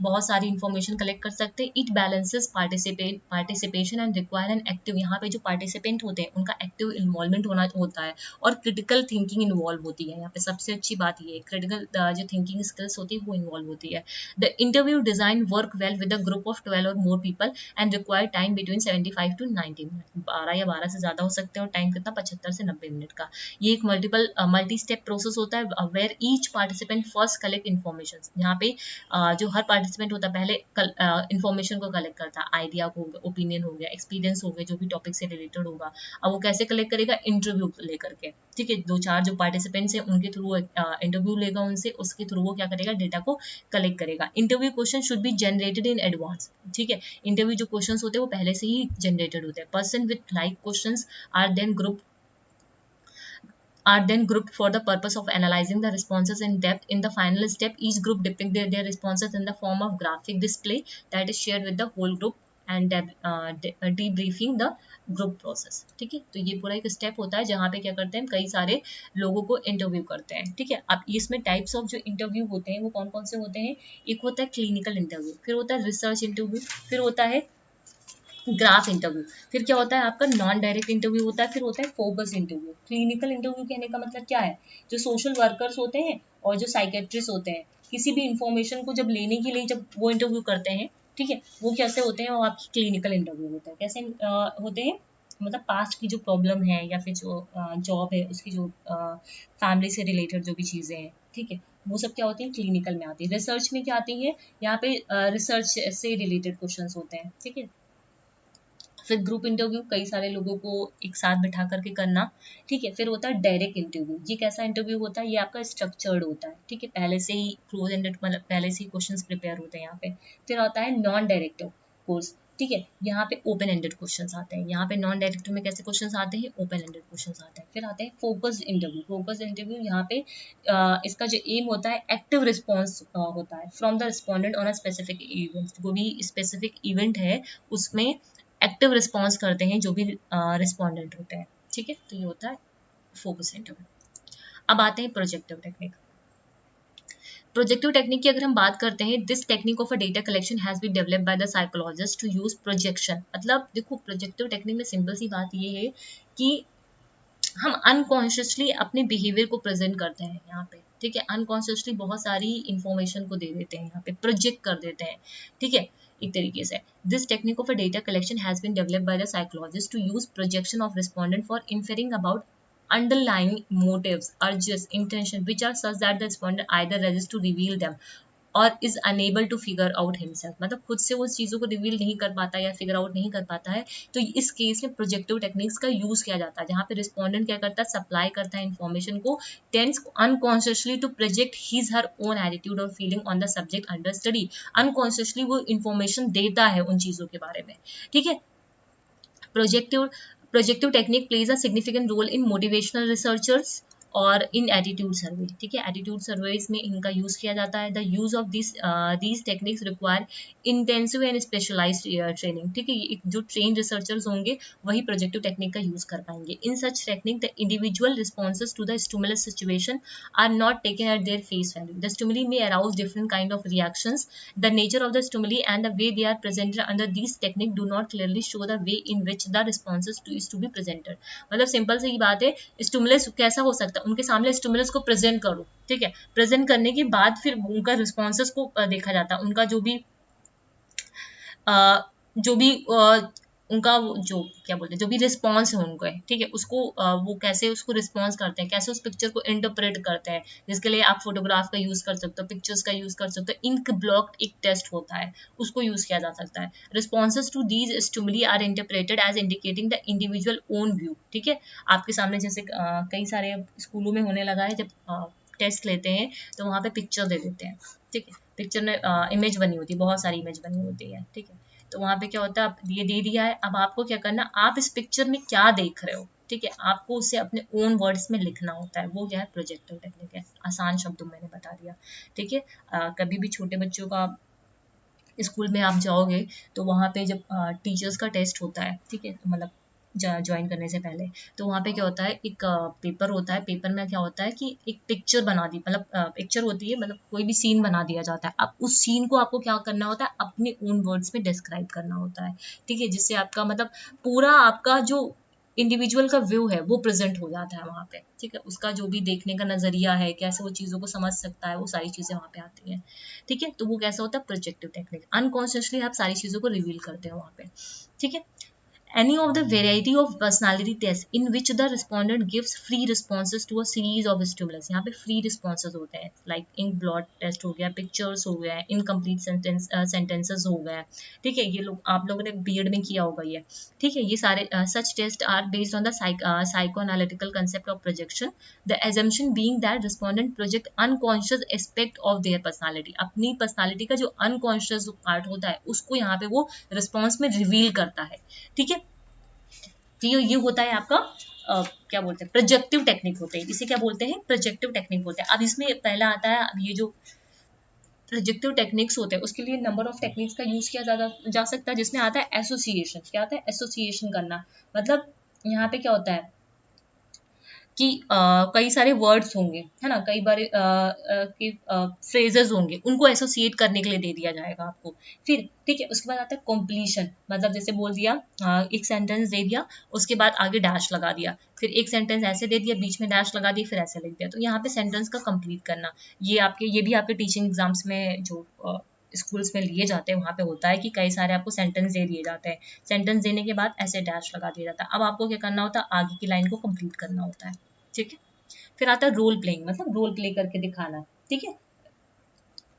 बहुत सारी इन्फॉर्मेशन कलेक्ट कर सकते हैं। It balances participation and require an active. यहाँ पे जो पार्टिसिपेंट होते हैं उनका एक्टिव इन्वॉल्वमेंट होता है और क्रिटिकल थिंकिंग इन्वॉल्व होती है। यहाँ पे सबसे अच्छी बात ये है, क्रिटिकल जो थिंकिंग स्किल्स होती है वो इन्वॉल्व होती है। The interview design work well with a group of 12 or more people and require time between 75 to 90 minute. 12 या 12 से ज्यादा हो सकते हैं और टाइम कितना, 75 से 90 मिनट का। ये एक मल्टी स्टेप प्रोसेस होता है where each participant first collect information. यहाँ पे जो हर पार्टिसिपेंट होता है पहले इन्फॉर्मेशन को कलेक्ट करता है, आइडिया हो गया, ओपिनियन हो गया, एक्सपीरियंस हो गया, जो भी टॉपिक से रिलेटेड होगा। अब वो कैसे कलेक्ट करेगा, इंटरव्यू लेकर के। ठीक है, 2-4 जो पार्टिसिपेंट्स हैं उनके थ्रू इंटरव्यू लेगा उनसे, उसके थ्रू वो क्या करेगा, डेटा को कलेक्ट करेगा। Interview question should be generated in advance. ठीक है, इंटरव्यू जो क्वेश्चंस होते हैं वो पहले से ही जनरेटेड होते हैं। Person with like questions are then group are then grouped for the purpose of analyzing the responses in depth. In the final step, each group depict their responses in the form of graphic display that is shared with the whole group and debriefing the group process. ठीक है, तो ये पूरा एक स्टेप होता है जहाँ पे क्या करते हैं, कई सारे लोगों को इंटरव्यू करते हैं. ठीक है, अब इसमें टाइप्स ऑफ जो इंटरव्यू होते हैं वो कौन कौन से होते हैं. एक होता है क्लिनिकल इंटरव्यू, फिर होता है रिसर्च इंटरव्यू, फिर होता है ग्राफ इंटरव्यू, फिर क्या होता है आपका नॉन डायरेक्ट इंटरव्यू होता है, फिर होता है फोकस इंटरव्यू. क्लिनिकल इंटरव्यू कहने का मतलब क्या है, जो सोशल वर्कर्स होते हैं और जो साइकेट्रिस्ट होते हैं, किसी भी इंफॉर्मेशन को जब लेने के लिए जब वो इंटरव्यू करते हैं, ठीक है, वो कैसे होते हैं, वो आपकी क्लिनिकल इंटरव्यू होता है. कैसे होते हैं, मतलब पास्ट की जो प्रॉब्लम है या फिर जो जॉब है उसकी जो फैमिली से रिलेटेड जो भी चीज़ें हैं, ठीक है, वो सब क्या होती है क्लिनिकल में आती है. रिसर्च में क्या आती है, यहाँ पे रिसर्च से रिलेटेड क्वेश्चंस होते हैं. ठीक है, फिर ग्रुप इंटरव्यू, कई सारे लोगों को एक साथ बिठा करके करना. ठीक है, फिर होता है डायरेक्ट इंटरव्यू. ये कैसा इंटरव्यू होता है, ये आपका स्ट्रक्चर्ड होता है. ठीक है, पहले से ही क्लोज एंडेड, मतलब पहले से ही क्वेश्चंस प्रिपेयर होते हैं यहाँ पे. फिर आता है नॉन डायरेक्टिव कोर्स. ठीक है, यहाँ पे ओपन एंडेड क्वेश्चंस आते हैं. यहाँ पे नॉन डायरेक्टिव में कैसे क्वेश्चंस आते हैं, ओपन एंडेड क्वेश्चंस आते हैं. फिर आते हैं फोकस्ड इंटरव्यू. फोकस्ड इंटरव्यू यहाँ पे इसका जो एम होता है एक्टिव रिस्पॉन्स होता है from the respondent on a specific event. जो भी स्पेसिफिक इवेंट है उसमें एक्टिव रिस्पॉन्स करते हैं जो भी रिस्पॉन्डेंट होते हैं. ठीक है, तो ये होता है फोकस इंटरव्यू. अब आते हैं प्रोजेक्टिव टेक्निक. प्रोजेक्टिव टेक्निक की अगर हम बात करते हैं, this technique of a data collection has been developed by the psychologist to use projection. मतलब देखो, प्रोजेक्टिव टेक्निक में सिंपल सी बात ये है कि हम अनकॉन्शियसली अपने बिहेवियर को प्रेजेंट करते हैं यहाँ पे. ठीक है, अनकॉन्शियसली बहुत सारी इंफॉर्मेशन को दे देते हैं, यहाँ पे प्रोजेक्ट कर देते हैं. ठीक है, एक तरीके से this technique of a data collection has been developed by the psychologist to use projection of respondent for inferring about underlying motives, urges, intention which are such that the respondent either resists to reveal them और is enable to figure out himself. मतलब खुद से वो चीज़ों को रिवील नहीं कर पाता या फिगर आउट नहीं कर पाता है, तो इस केस में प्रोजेक्टिव टेक्निक्स का यूज किया जाता है, जहाँ पे रिस्पोंडेंट क्या करता है, सप्लाई करता है इन्फॉर्मेशन को, tends unconsciously to project his her own attitude or feeling on the subject under study. Unconsciously वो इन्फॉर्मेशन देता है उन चीज़ों के बारे में. ठीक है, projective technique plays a significant role in motivational researchers or in attitude सर्वे. ठीक है, एटीट्यूड सर्वेज में इनका यूज किया जाता है. The use of these techniques require intensive and specialised training. ठीक है, जो ट्रेन रिसर्चर्स होंगे वही प्रोजेक्टिव टेक्निक का यूज कर पाएंगे. In such technique the individual responses to the stimulus situation are not taken at their face value. The stimuli may arouse different kind of reactions. The nature of the stimuli and the way they are presented under these technique do not clearly show the way in which the responses is to be presented. मतलब सिंपल सी बात है, स्टिमुलस कैसा हो सकता है, उनके सामने स्टिमुलस को प्रेजेंट करो. ठीक है, प्रेजेंट करने के बाद फिर उनका रिस्पॉन्सेस को देखा जाता है. उनका जो भी उनका जो क्या बोलते हैं, जो भी रिस्पॉन्स है उनको है, ठीक है, उसको वो कैसे उसको रिस्पॉन्स करते हैं, कैसे उस पिक्चर को इंटरप्रेट करते हैं, जिसके लिए आप फोटोग्राफ का यूज कर सकते हो, पिक्चर्स का यूज कर सकते हो. इंक ब्लॉक एक टेस्ट होता है, उसको यूज किया जा सकता है. Responses to these stimuli are interpreted as indicating the individual own view. ठीक है, आपके सामने जैसे कई सारे स्कूलों में होने लगा है, जब टेस्ट लेते हैं तो वहाँ पे पिक्चर दे देते हैं. ठीक है, पिक्चर में इमेज बनी होती है, बहुत सारी इमेज बनी होती है. ठीक है, तो वहाँ पे क्या होता है, आप ये दे दिया है, अब आपको क्या करना, आप इस पिक्चर में क्या देख रहे हो, ठीक है, आपको उसे अपने ओन वर्ड्स में लिखना होता है. वो क्या है, प्रोजेक्टिव टेक्निक है. आसान शब्दों में मैंने बता दिया. ठीक है, कभी भी छोटे बच्चों का स्कूल में आप जाओगे तो वहाँ पे जब टीचर्स का टेस्ट होता है, ठीक है, मतलब ज्वाइन करने से पहले, तो वहाँ पे क्या होता है, एक पेपर होता है. पेपर में क्या होता है कि एक पिक्चर बना दी, मतलब पिक्चर होती है, मतलब कोई भी सीन बना दिया जाता है. अब उस सीन को आपको क्या करना होता है, अपने ओन वर्ड्स में डिस्क्राइब करना होता है. ठीक है, जिससे आपका मतलब पूरा आपका जो इंडिविजुअल का व्यू है वो प्रेजेंट हो जाता है वहाँ पे. ठीक है, उसका जो भी देखने का नजरिया है, कैसे वो चीज़ों को समझ सकता है, वो सारी चीज़ें वहाँ पे आती हैं. ठीक है, तो वो कैसा होता है, प्रोजेक्टिव टेक्निक. अनकॉन्शियसली आप सारी चीज़ों को रिवील करते हैं वहाँ पे. ठीक है, any of the variety of personality tests in which the respondent gives free responses to a series of stimulus. यहाँ पे free responses होते हैं, like ink blot test हो गया, pictures हो गया, incomplete sentences हो गया. ठीक है, ये लोग आप लोगों ने बीएड में किया होगा ये. ठीक है, ये सारे such tests are based on the psychoanalytical concept of projection. The assumption being that respondent project unconscious aspect of their personality. अपनी personality का जो unconscious part होता है उसको यहाँ पे वो response में reveal करता है. ठीक है, तो ये होता है आपका क्या बोलते हैं, प्रोजेक्टिव टेक्निक होते हैं, इसे क्या बोलते हैं, प्रोजेक्टिव टेक्निक होते हैं। अब इसमें पहला आता है, अब ये जो प्रोजेक्टिव टेक्निक्स होते हैं उसके लिए नंबर ऑफ टेक्निक्स का यूज किया जा सकता है, जिसमें आता है एसोसिएशन। क्या आता है, एसोसिएशन करना। मतलब यहाँ पे क्या होता है कि कई सारे वर्ड्स होंगे, है ना, कई बार फ्रेजेस होंगे, उनको एसोसिएट करने के लिए दे दिया जाएगा आपको। फिर ठीक है, उसके बाद आता है कॉम्प्लीशन। मतलब जैसे बोल दिया, एक सेंटेंस दे दिया, उसके बाद आगे डैश लगा दिया, फिर एक सेंटेंस ऐसे दे दिया, बीच में डैश लगा दिया, फिर ऐसे लिख दिया। तो यहाँ पे सेंटेंस का कंप्लीट करना, ये भी आपके टीचिंग एग्जाम्स में जो स्कूल्स में लिए जाते हैं वहाँ पे होता है कि कई सारे आपको सेंटेंस दे दिए जाते हैं, सेंटेंस देने के बाद ऐसे डैश लगा दिया जाता है। अब आपको क्या करना होता है, आगे की लाइन को कंप्लीट करना होता है। ठीक है, फिर आता है रोल प्लेइंग, मतलब रोल प्ले करके दिखाना। ठीक है,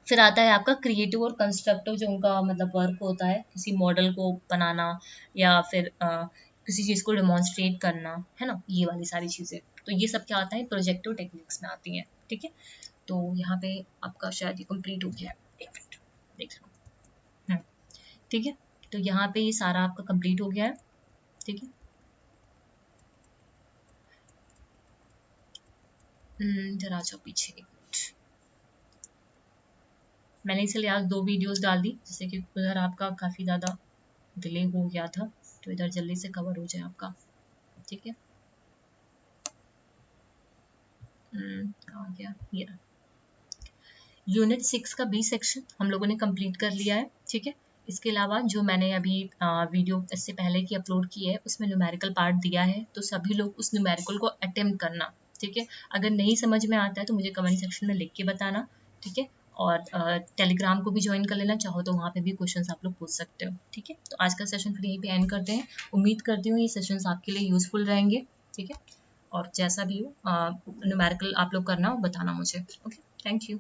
फिर आता है आपका क्रिएटिव और कंस्ट्रक्टिव, जो उनका मतलब वर्क होता है, किसी मॉडल को बनाना या फिर किसी चीज़ को डिमॉन्स्ट्रेट करना, है ना, ये वाली सारी चीज़ें। तो ये सब क्या आता है, प्रोजेक्टिव टेक्निक्स में आती हैं। ठीक है, तो यहाँ पे आपका शायद ये कंप्लीट हो गया है, एक मिनट देख लो। ठीक है, तो यहाँ पे ये सारा आपका कंप्लीट हो गया है। ठीक है, जरा जाओ पीछे एक मिनट। मैंने इसलिए आज 2 वीडियोस डाल दी, जैसे कि उधर आपका काफ़ी ज़्यादा डिले हो गया था, तो इधर जल्दी से कवर हो जाए आपका। ठीक है, कहाँ गया ये रहा। यूनिट 6 का बी सेक्शन हम लोगों ने कंप्लीट कर लिया है। ठीक है, इसके अलावा जो मैंने अभी वीडियो इससे पहले की अपलोड की है उसमें न्यूमेरिकल पार्ट दिया है, तो सभी लोग उस न्यूमेरिकल को अटेम्प्ट करना। ठीक है, अगर नहीं समझ में आता है तो मुझे कमेंट सेक्शन में लिख के बताना। ठीक है, और टेलीग्राम को भी ज्वाइन कर लेना, चाहो तो वहाँ पे भी क्वेश्चंस आप लोग पूछ सकते हो। ठीक है, तो आज का सेशन फिर यहीं पे एंड करते हैं। उम्मीद करती हूँ ये सेशंस आपके लिए यूजफुल रहेंगे। ठीक है, और जैसा भी हो न्यूमेरिकल आप लोग करना, बताना मुझे। Okay, thank you.